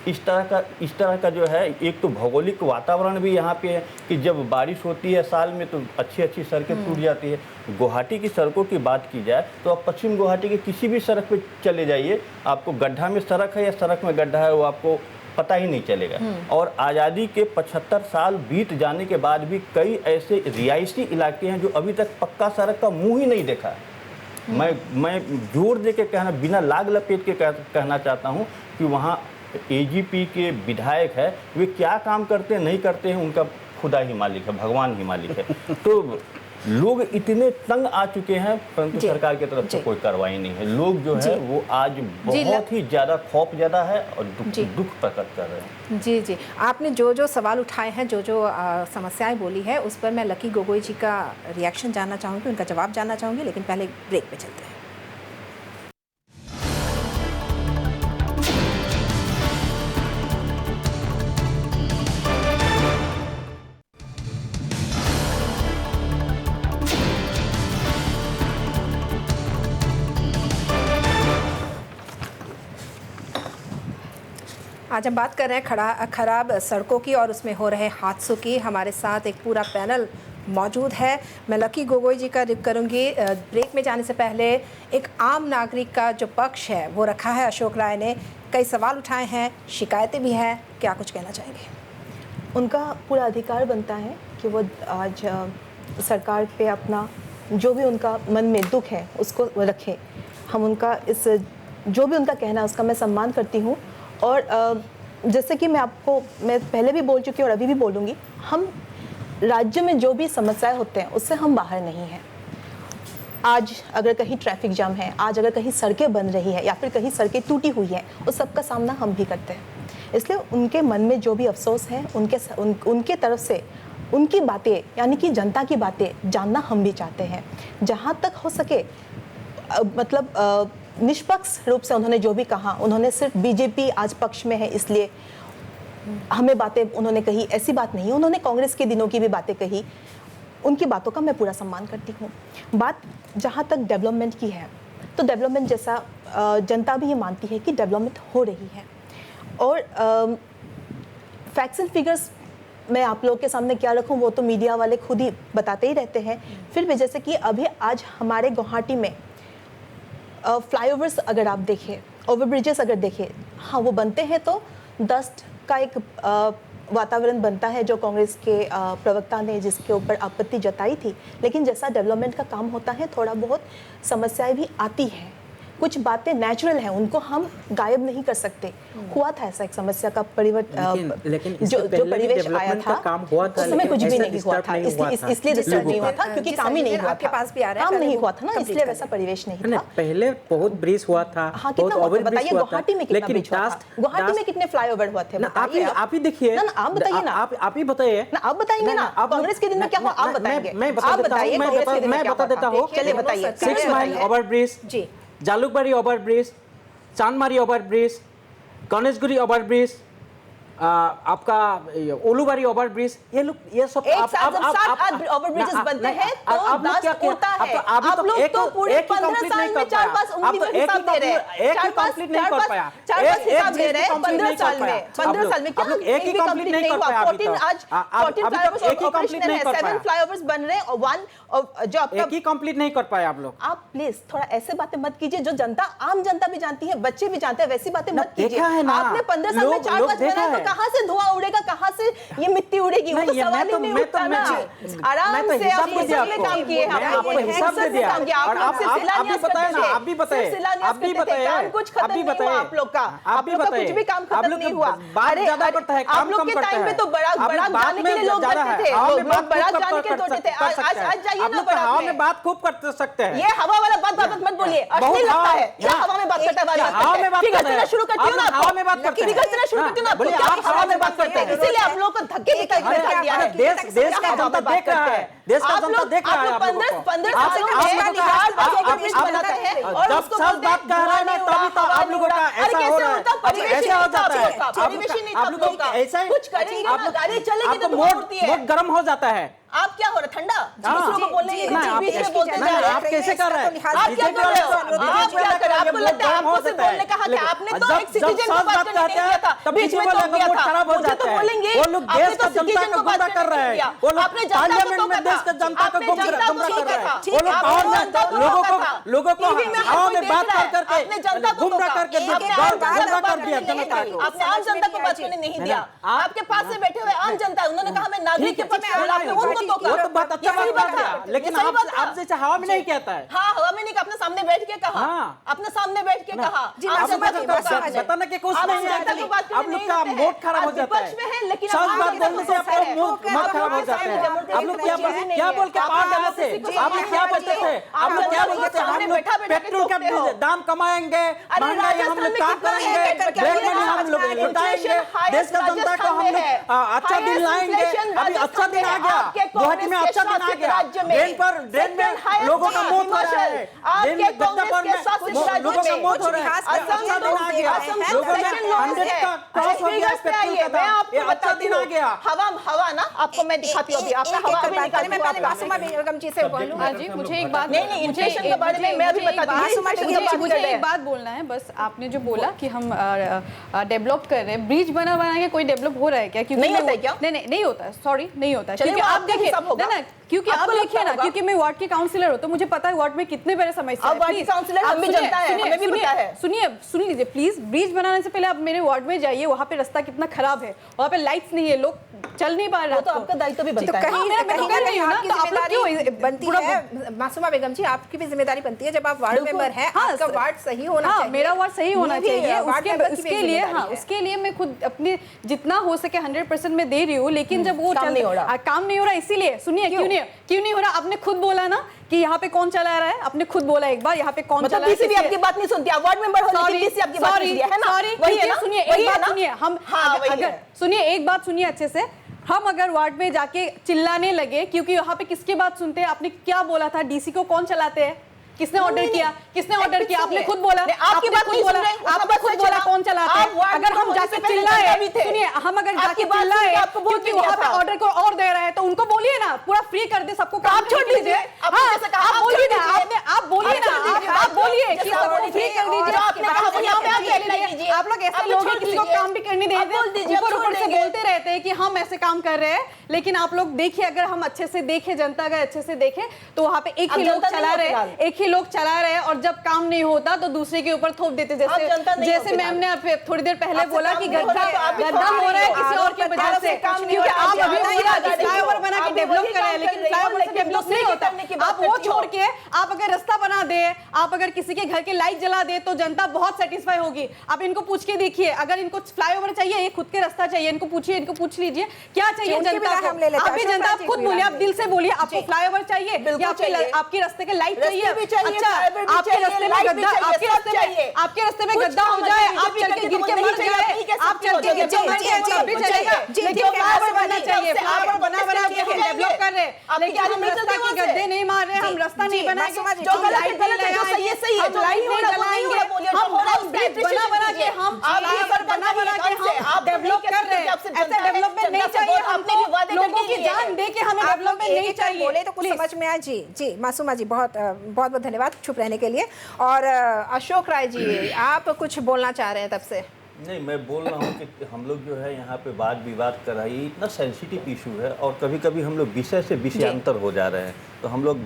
इस तरह का जो है, एक तो भौगोलिक वातावरण भी यहाँ पे है कि जब बारिश होती है साल में तो अच्छी सड़कें टूट जाती है। गुवाहाटी की सड़कों की बात की जाए तो आप पश्चिम गुवाहाटी के किसी भी सड़क पे चले जाइए, आपको गड्ढा में सड़क है या सड़क में गड्ढा है वो आपको पता ही नहीं चलेगा। और आज़ादी के 75 साल बीत जाने के बाद भी कई ऐसे रिहायशी इलाके हैं जो अभी तक पक्का सड़क का मुँह ही नहीं देखा है। मैं जोर दे के कहना, बिना लाग लपेट के कहना चाहता हूँ कि वहाँ एजीपी के विधायक है, वे क्या काम करते हैं नहीं करते हैं उनका खुदा ही मालिक है, भगवान ही मालिक है। तो लोग इतने तंग आ चुके हैं, परंतु सरकार की तरफ से कोई कार्रवाई नहीं है। लोग जो है वो आज बहुत ही ज़्यादा खौफ ज़्यादा है और दुख प्रकट कर रहे हैं। जी, आपने जो सवाल उठाए हैं, जो समस्याएं बोली है, उस पर मैं लकी गोगोई जी का रिएक्शन जानना चाहूँगी, उनका जवाब जानना चाहूँगी, लेकिन पहले ब्रेक पे चलते हैं। आज हम बात कर रहे हैं खराब सड़कों की और उसमें हो रहे हादसों की। हमारे साथ एक पूरा पैनल मौजूद है। मैं लकी गोगोई जी का जिक्र करूंगी। ब्रेक में जाने से पहले एक आम नागरिक का जो पक्ष है वो रखा है अशोक राय ने। कई सवाल उठाए हैं, शिकायतें भी हैं, क्या कुछ कहना चाहेंगे? उनका पूरा अधिकार बनता है कि वो आज सरकार पे अपना जो भी उनका मन में दुख है उसको रखें। हम उनका जो भी उनका कहना है उसका मैं सम्मान करती हूँ। और जैसे कि मैं पहले भी बोल चुकी हूँ और अभी भी बोलूँगी, हम राज्य में जो भी समस्याएं होते हैं उससे हम बाहर नहीं हैं। आज अगर कहीं ट्रैफिक जाम है, आज अगर कहीं सड़कें बन रही है या फिर कहीं सड़कें टूटी हुई हैं, उस सब का सामना हम भी करते हैं। इसलिए उनके मन में जो भी अफसोस है उनके तरफ से उनकी बातें यानी कि जनता की बातें जानना हम भी चाहते हैं। जहाँ तक हो सके मतलब निष्पक्ष रूप से उन्होंने जो भी कहा, उन्होंने सिर्फ बीजेपी आज पक्ष में है इसलिए हमें बातें उन्होंने कही, ऐसी बात नहीं। उन्होंने कांग्रेस के दिनों की भी बातें कही, उनकी बातों का मैं पूरा सम्मान करती हूँ। बात जहाँ तक डेवलपमेंट की है तो डेवलपमेंट जैसा जनता भी ये मानती है कि डेवलपमेंट हो रही है। और फैक्ट्स एंड फिगर्स मैं आप लोगों के सामने क्या रखूं, वो तो मीडिया वाले खुद ही बताते ही रहते हैं। फिर भी जैसे कि अभी आज हमारे गुवाहाटी में फ्लाईओवर्स अगर आप देखें, ओवरब्रिजेस अगर देखें, हाँ वो बनते हैं तो डस्ट का एक वातावरण बनता है जो कांग्रेस के प्रवक्ता ने जिसके ऊपर आपत्ति जताई थी, लेकिन जैसा डेवलपमेंट का काम होता है थोड़ा बहुत समस्याएं भी आती हैं। कुछ बातें नेचुरल हैं, उनको हम गायब नहीं कर सकते। हुआ था ऐसा एक समस्या का परिवर्तन, लेकिन जो परिवेश आया था काम हुआ था, उस समय कुछ भी नहीं हुआ था, इसलिए डिस्टर्ब नहीं हुआ था क्योंकि काम ही नहीं हुआ आपके था, पास भी आ रहा है, काम नहीं हुआ था ना, complete इसलिए कर वैसा परिवेश नहीं था। पहले बहुत ब्रिज हुआ था, हाँ, बहुत कितना ओवर बताइए, ब्रिज हुआ था, गुवाहाटी में कितना लेकिन ब्रिज हुआ था? गुवाहाटी में कितने फ्लाईओवर हुए थे बताइए। आप ही देखिए ना आप बताइए ना, आप ही बताइए ना आप बताइए ना, कांग्रेस के दिन में क्या हुआ आप बताएंगे। मैं बता देता हूँ। चलिए बताइए। 6 माइल ओवर ब्रिज, जी, Jalukbari over bridge, Chandmari over bridge, Ganeshguri over bridge, आपका ओलूबारी ओवर ब्रिज, ये सब एक साथ जब 7-8 ओवर ब्रिजेस बनते हैं तो दास्त उड़ता है। आप लोग तो पूरे 15 साल में 4-5 उंगली हिसाब दे रहे हैं, 4-5 हिसाब दे रहे हैं 15 साल में क्या एक ही कंप्लीट नहीं हुआ। 14 आज 14 फ्लाईओवर्स ऑपरेशनल है, 7 फ्लाईओवर्स बन रहे हैं और 1 जो आपका एक ही कंप्लीट नहीं कर पाए आप लोग। आप प्लीज थोड़ा ऐसे बातें मत कीजिए जो जनता, आम जनता भी जानती है, बच्चे भी जानते हैं, वैसी बातें मत कीजिए। आपने 15 साल में 4-5 बनाया तो कहां से धुआं उड़ेगा, कहां से ये मिट्टी उड़ेगी, वो तो सवाल ही नहीं उठता ना। आराम से आप ये काम किए, आपको हिसाब दे दिया और आप भी बताए ना, आप भी बताए, कुछ खत्म नहीं हुआ आप लोग का, आप लोग का कुछ भी काम खत्म नहीं हुआ। बात ज्यादा करता है, आप लोग के टाइम में तो बड़ा जाने के लिए लोग करते थे, लोग बड़ा जाने के लिए थे। आज जाइए ना, हवा में बात खूब कर सकते हैं। ये हवा वाला बात मत बोलिए, असली लगता है क्या हवा में बात करता है। हवा में बात करना शुरू करती हो ना, हवा में बात करते हैं, करना शुरू करती हो ना, बोलिए आप हवा में बात करते हैं, इसीलिए आप लोग को धक्के दिया है। देश का जनता देख रहा है, देश का जनता देख रहा है। 15 साल में बनाते हैं और जब सब बात कर रहा है ना तभी तो आप लोगों का ऐसा हो रहा है, ऐसा हो जाता है, आप लोगों का ऐसा ही कुछ करेंगे ना, गाड़ी चलेगी तो बहुत गर्म हो जाता है। आप क्या हो रहा ठंडा, दूसरों को बोलने के बीच में बोलते जा रहे हैं। आप कैसे कर रहे हैं? आप क्या कर रहे हो? आप क्या कर रहे हो? आपको लगता है आपको सिर्फ बोलने का हक है? आपने तो एक सिटीजन को बात करने नहीं दिया था, बीच में तो दिया था। मुझे तो बोलेंगे वो लोग देश का जनता को गुमराह कर रहे हैं, वो लोग पार्लियामेंट में देश का जनता को गुमराह कर रहे हैं, वो लोग पावर में लोगों को हवा में बात करके गुमराह करके गुमराह कर दिया जनता को। आपने आम जनता को बात करने नहीं दिया, आपके पास से बैठे हुए आम जनता, उन्होंने कहा मैं नागरिक के पक्ष में, आपने उनको वो तो बात अच्छा बात कर दिया, लेकिन आप जैसे हवा में नहीं कहता है। हाँ, हवा में नहीं, अपने सामने बैठ के कहा, अपने सामने बैठ के कहा। बताने के कुछ नहीं है, आप लोग का मूड खराब हो जाता है, सच बात बोलने से आपका मूड खराब हो जाता है। आप लोग क्या बोल के पार डाले थे, आप लोग क्या बोलते थे, आप लोग क्या बोलते थे, हम लोग पेट्रोल का दाम कमाएंगे, महंगाई हम लोग काम करेंगे, ब्लैक मनी हम लोग लुटाएंगे, देश का जनता को हम लोग अच्छा दिन लाएंगे। अभी अच्छा दिन आ गया, गुवाहाटी में अच्छा दिन आ गया, ड्रेन में लोगों का मौत हो रहा है, गद्दापुर में लोगों का मौत हो रहा है, अच्छा दिन आ गया, लोगों ने 100 का क्रॉस हो गया पेट्रोल का दाम, ये अच्छा दिन आ गया। हवा ना आपको मैं दिखाती हूँ, आपका हवा भी निकालती हूँ। पहले मासूमा बेगम जी से बोलूंगा जी, मुझे एक बात नहीं इन्फ्लेशन के बारे में मैं अभी बताती हूँ। मुझे एक बात बोलना है, बस आपने जो बोला कि हम डेवलप कर रहे हैं, ब्रिज बना के कोई डेवलप हो रहा है क्या? क्योंकि नहीं होता है क्या? नहीं होता है, सॉरी नहीं होता है, क्योंकि आप देखिए ना, क्योंकि आप देखिए ना, क्योंकि मैं वार्ड की काउंसलर हूँ तो मुझे पता है वार्ड में कितने बड़े समस्या है। वार्ड की काउंसलर हम भी जनता है, हमें भी पता है। सुन लीजिए प्लीज, ब्रिज बनाने से पहले आप मेरे वार्ड में जाइए, वहाँ पे रास्ता कितना खराब है, वहाँ पे लाइट्स नहीं है, लोग चल नहीं पा रहे। तो आपका दायित्व भी बनता है। बनती है मासूमा बेगम जी, आपकी भी जिम्मेदारी बनती है जब आप वार्ड मेंबर हैं, आपका वार्ड सही होना चाहिए। मेरा वार्ड सही होना चाहिए, उसके लिए मैं खुद अपने जितना हो सके 100% में दे रही हूँ, लेकिन जब वो काम नहीं हो रहा, इसीलिए सुनिए क्यों नहीं हो रहा? आपने खुद बोला ना कि यहाँ पे कौन चला रहा है, आपने खुद बोला एक बार यहाँ पे कौन चला रहा है। भी आपकी बात नहीं सुनती, आप वार्ड मेंबर हो लेकिन डीसी आपकी बात नहीं सुनती है ना? वही है ना? सुनिए एक बात सुनिए, हम अगर सुनिए एक बात सुनिए अच्छे से, हम अगर वार्ड में जाके चिल्लाने लगे क्योंकि यहाँ पे किसकी बात सुनते हैं? आपने क्या बोला था, डीसी को कौन चलाते हैं? किसने ऑर्डर किया? आपने खुद बोला, आपकी बात नहीं सुन रहे, आपने खुद बोला कौन चलाता है? अगर हम जाके चिल्लाए, सुनिए हम अगर जाके चिल्लाए क्योंकि वहाँ पे ऑर्डर को और दे रहे हैं तो उनको बोलिए ना, पूरा फ्री कर दे सबको, आप छोड़ दीजिए। आप बोलिए ना, आप बोलिए कि सबको फ्री कर दीजिए। आप लोग ऐसे लोग हैं किसी को काम भी करने दे देते, ऊपर से बोलते रहते हैं कि हम ऐसे काम कर रहे हैं, लेकिन आप लोग देखिए, अगर हम अच्छे से देखें, जनता अगर अच्छे से देखे तो वहाँ पे एक ही लोग चला रहे हैं और जब काम नहीं होता तो दूसरे के ऊपर थोप देते, जैसे मैम ने थोड़ी देर पहले बोला कि गड्ढा हो रहा है किसी और की वजह से, क्योंकि आप अभी फ्लाईओवर बना के डेवलप कर रहे हैं, लेकिन फ्लाईओवर से डेवलप नहीं होता। आप वो छोड़ के आप अगर रास्ता बना दे, आप अगर किसी के घर के लाइट जला दे तो जनता बहुत सेटिस्फाई होगी। आप इनको पूछ के देखिए, अगर इनको फ्लाईओवर चाहिए, ये खुद के रास्ता चाहिए, इनको पूछिए, इनको पूछ लीजिए क्या चाहिए जनता को। आप भी जनता, आप खुद बोलिए, आप दिल से बोलिए, आपको फ्लाईओवर चाहिए या आपके रास्ते के लाइट चाहिए? अच्छा, आपके रास्ते में गड्ढा, आपके रास्ते में गड्ढा हो जाए, आप चल के गिर के मर जाए, आप चल के गिर के मर जाए तो भी चलेगा, लेकिन फ्लाईओवर बनना चाहिए। फ्लाईओवर बना के हम डेवलप कर रहे हैं, लेकिन हम रास्ता के गड्ढे नहीं मार रहे, हम रास्ता नहीं बनाएंगे, जो लाइट नहीं लगाएंगे, हम लाइट नहीं जलाएंगे, हम ब्रिज बना के हम फ्लाईओवर बना के हम डेवलप कर रहे हैं। ऐसा डेवलपमेंट नहीं चाहिए हमको, लोगों की जान दे के हमें डेवलपमेंट नहीं चाहिए। बोले तो कुछ समझ में आए। जी मासूमा जी, बहुत बहुत धन्यवाद चुप रहने के लिए। और अशोक राय जी, आप कुछ बोलना चाह रहे हैं तब से? नहीं, मैं बोल रहा हूँ कि हम लोग जो है यहाँ पे वाद विवाद कर रहे हैं, इतना सेंसिटिव इशू है और कभी कभी हम लोग विषय से विषयांतर हो जा रहे हैं, तो हम लोग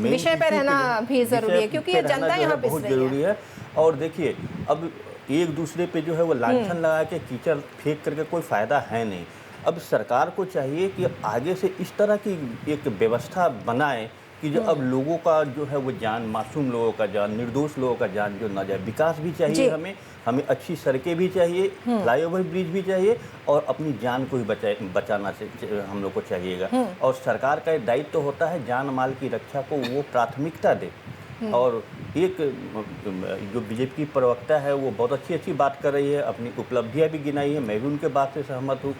विषय पे रहना भी जरूरी है, क्योंकि ये जनता यहाँ पे बहुत जरूरी है। और देखिए, अब एक दूसरे पे जो है वो लांछन लगा के कीचड़ फेंक करके कोई फ़ायदा है नहीं। अब सरकार को चाहिए कि आगे से इस तरह की एक व्यवस्था बनाए कि जो अब लोगों का जो है वो जान, मासूम लोगों का जान, निर्दोष लोगों का जान जो ना जाए। विकास भी चाहिए हमें अच्छी सड़कें भी चाहिए, फ्लाईओवर ब्रिज भी चाहिए और अपनी जान को भी बचाना हम लोग को चाहिएगा। और सरकार का दायित्व तो होता है जान माल की रक्षा को वो प्राथमिकता दे। और एक जो बीजेपी की प्रवक्ता है वो बहुत अच्छी बात कर रही है, अपनी उपलब्धियां भी गिनाई है, मैं भी उनके बात से सहमत हूँ।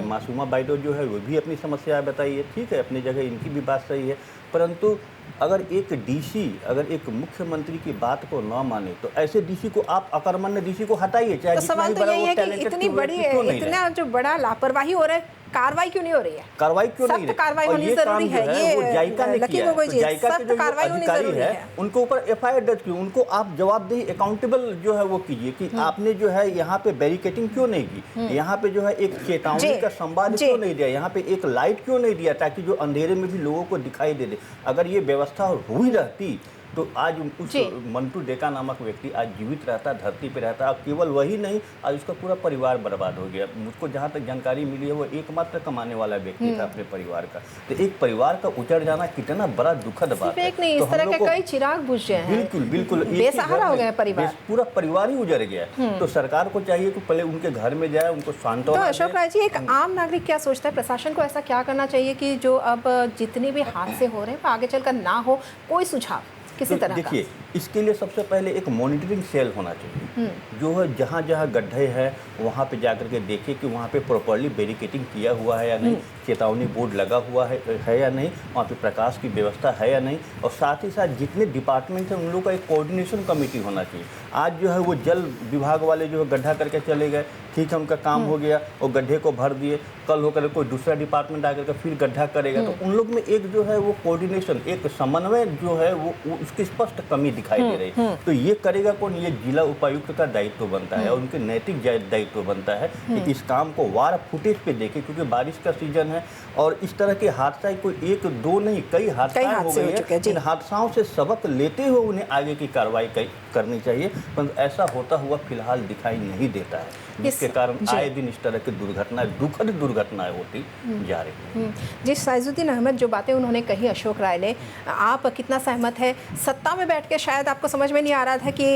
मासूमा बाइडो जो है वो भी अपनी समस्या बताई है, ठीक है, अपनी जगह इनकी भी बात सही है। परंतु अगर एक डीसी अगर एक मुख्यमंत्री की बात को न माने तो ऐसे डीसी को आप अकर्मण्य डीसी को हटाइए, चाहे तो सवाल तो यही है कि इतनी बड़ी इतना जो बड़ा लापरवाही हो रहा है, कार्रवाई क्यों नहीं हो रही है? कार्रवाई क्यों नहीं? कार्रवाई होनी जरूरी है। ये जायका ने किया, जायका के जो अधिकारी है उनको ऊपर एफआईआर दर्ज की, उनको आप जवाबदेही अकाउंटेबल जो है वो कीजिए कि आपने जो है यहाँ पे बैरिकेटिंग क्यों नहीं की, यहाँ पे जो है एक चेतावनी का संवाद क्यों नहीं दिया, यहाँ पे एक लाइट क्यों नहीं दिया ताकि जो अंधेरे में भी लोगों को दिखाई दे दे। अगर ये व्यवस्था हुई रहती तो आज उस मंटू डेका नामक व्यक्ति आज जीवित रहता, धरती पे रहता। अब केवल वही नहीं, आज उसका पूरा परिवार बर्बाद हो गया। मुझको जहाँ तक जानकारी मिली है वो एकमात्र कमाने वाला व्यक्ति था अपने परिवार का। तो एक परिवार का उजड़ जाना कितना बड़ा दुखद बात है। एक नहीं, इस तरह के कई चिराग बुझ गए हैं। बिल्कुल बेसहारा हो गया परिवार, पूरा परिवार ही उजड़ गया। तो सरकार को चाहिए कि पहले उनके घर में जाए, उनको सांत्वना। तो अशोक राय जी, एक आम नागरिक क्या सोचता है, प्रशासन को ऐसा क्या करना चाहिए कि जो अब जितने भी हादसे हो रहे हैं आगे चलकर ना हो? कोई सुझाव किसी तरह का? देखिए, इसके लिए सबसे पहले एक मॉनिटरिंग सेल होना चाहिए, जो है जहाँ जहाँ गड्ढे हैं वहाँ पे जाकर के देखे कि वहाँ पे प्रॉपर्ली बैरिकेटिंग किया हुआ है या नहीं, चेतावनी बोर्ड लगा हुआ है या नहीं, वहाँ पे प्रकाश की व्यवस्था है या नहीं। और साथ ही साथ जितने डिपार्टमेंट हैं उन लोगों का एक कोऑर्डिनेशन कमेटी होना चाहिए। आज जो है वो जल विभाग वाले जो है गड्ढा करके चले गए, ठीक है, उनका काम हो गया, वो गड्ढे को भर दिए, कल होकर कोई दूसरा डिपार्टमेंट आकर के फिर गड्ढा करेगा। तो उन लोग में एक जो है वो कोऑर्डिनेशन, एक समन्वय जो है वो उसकी स्पष्ट कमी दिखाई दे रही है। तो ये करेगा कौन? ये जिला उपायुक्त का दायित्व बनता है और उनके नैतिक दायित्व बनता है कि इस काम को वार फुटेज पे देखें, क्योंकि बारिश का सीजन है और इस तरह के हादसा कोई एक दो नहीं, कई हादसे हो गए हैं। इन हादसाओं से सबक लेते हुए उन्हें आगे की कार्रवाई करनी चाहिए, परंतु ऐसा होता हुआ फिलहाल दिखाई नहीं देता है, जिसके कारण आए दिन इस तरह की दुर्घटनाएं, दुखद दुर्घटनाएं होती जा रही हैं। जिस साइजुद्दीन अहमद जो बातें उन्होंने कही अशोक राय ने, आप कितना सहमत है? सत्ता में बैठ के शायद आपको समझ में नहीं आ रहा था कि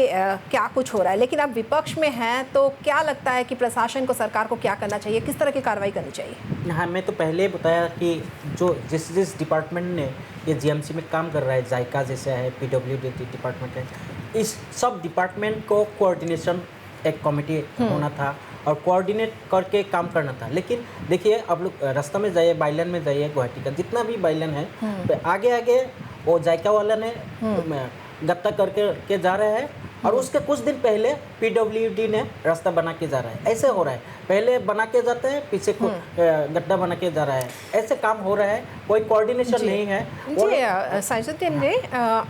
क्या कुछ हो रहा है, लेकिन आप विपक्ष में हैं तो क्या लगता है कि प्रशासन को, सरकार को क्या करना चाहिए, किस तरह की कार्रवाई करनी चाहिए? हाँ, मैं तो पहले बताया कि जो जिस डिपार्टमेंट ने ये जीएमसी में काम कर रहा है, जायका जैसा है, पीडब्ल्यूडी डिपार्टमेंट है, इस सब डिपार्टमेंट को कोऑर्डिनेशन एक कमेटी होना था और कोऑर्डिनेट करके काम करना था। लेकिन देखिए, अब लोग रास्ता में जाइए, बाइलन में जाइए, गुवाहाटी का जितना भी बाइलन है, तो आगे वो जायका वाला ने गत्ता करके के जा रहे हैं और उसके कुछ दिन पहले पीडब्ल्यूडी ने रास्ता बना के जा रहा है। ऐसे हो रहा है, पहले बना के जाते हैं, पीछे गड्ढा बना के जा रहा है, ऐसे काम हो रहा है, कोई कोऑर्डिनेशन नहीं है। जी साइजुद्दीन जी,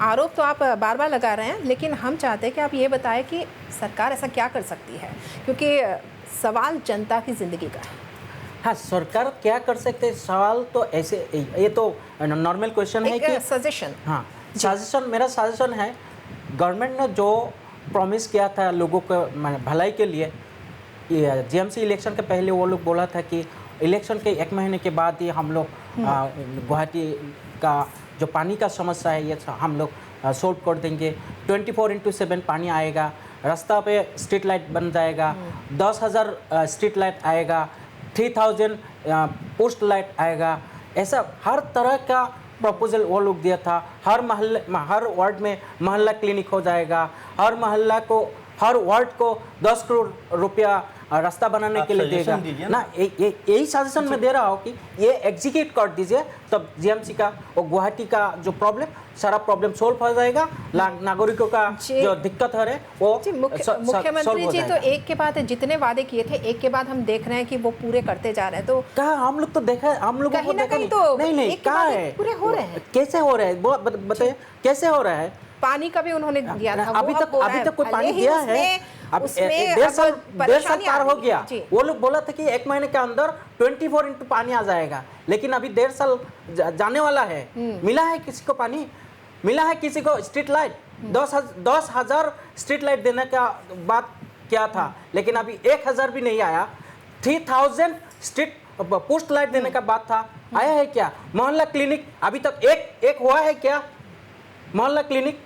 आरोप तो आप बार बार लगा रहे हैं, लेकिन हम चाहते हैं कि आप ये बताएं कि सरकार ऐसा क्या कर सकती है, क्योंकि सवाल जनता की ज़िंदगी का है। हाँ, सरकार क्या कर सकते हैं, सवाल तो ऐसे, ये तो नॉर्मल क्वेश्चन है कि सजेशन। हाँ, सजेशन, मेरा सजेशन है, गवर्नमेंट ने जो प्रॉमिस किया था लोगों को भलाई के लिए, जीएमसी इलेक्शन के पहले वो लोग बोला था कि इलेक्शन के 1 महीने के बाद ही हम लोग गुवाहाटी का जो पानी का समस्या है ये हम लोग सॉल्व कर देंगे, 24/7 पानी आएगा, रास्ता पे स्ट्रीट लाइट बन जाएगा, 10,000 स्ट्रीट लाइट आएगा, 3,000 पोस्ट लाइट आएगा, ऐसा हर तरह का प्रपोजल वो लोग दिया था। हर महल्ले, हर वार्ड में मोहल्ला क्लिनिक हो जाएगा, हर मोहल्ला को, हर वार्ड को 10 करोड़ रुपया रास्ता बनाने के लिए देगा ना। यही सजेशन मैं दे रहा हूँ कि ये एग्जीक्यूट कर दीजिए, तब जीएमसी का और गुवाहाटी का जो प्रॉब्लम, सारा प्रॉब्लम सोल्व हो जाएगा, नागरिकों का जो दिक्कत है वो मुख्यमंत्री जी तो एक के बाद जितने वादे किए थे, एक के बाद हम देख रहे हैं कि वो पूरे करते जा रहे हैं। तो कहा हम लोग तो देखा, हम लोगों को देखा तो नहीं कहा है, पूरे हो रहे हैं, कैसे हो रहा है बताइए, कैसे हो रहा है? पानी का भी उन्होंने दिया था, अभी तक कोई पानी दिया है? अब 1.5 साल पार हो गया, वो लोग बोला था कि 1 महीने के अंदर 24 इंटू पानी आ जाएगा, लेकिन अभी 1.5 साल जाने वाला है, मिला है किसी को पानी? मिला है किसी को स्ट्रीट लाइट? 10,000 स्ट्रीट लाइट देने का बात किया था, लेकिन अभी 1,000 भी नहीं आया। 3,000 स्ट्रीट पोस्ट लाइट देने का बात था, आया है क्या? मोहल्ला क्लिनिक अभी तक एक हुआ है क्या? मोहल्ला क्लिनिक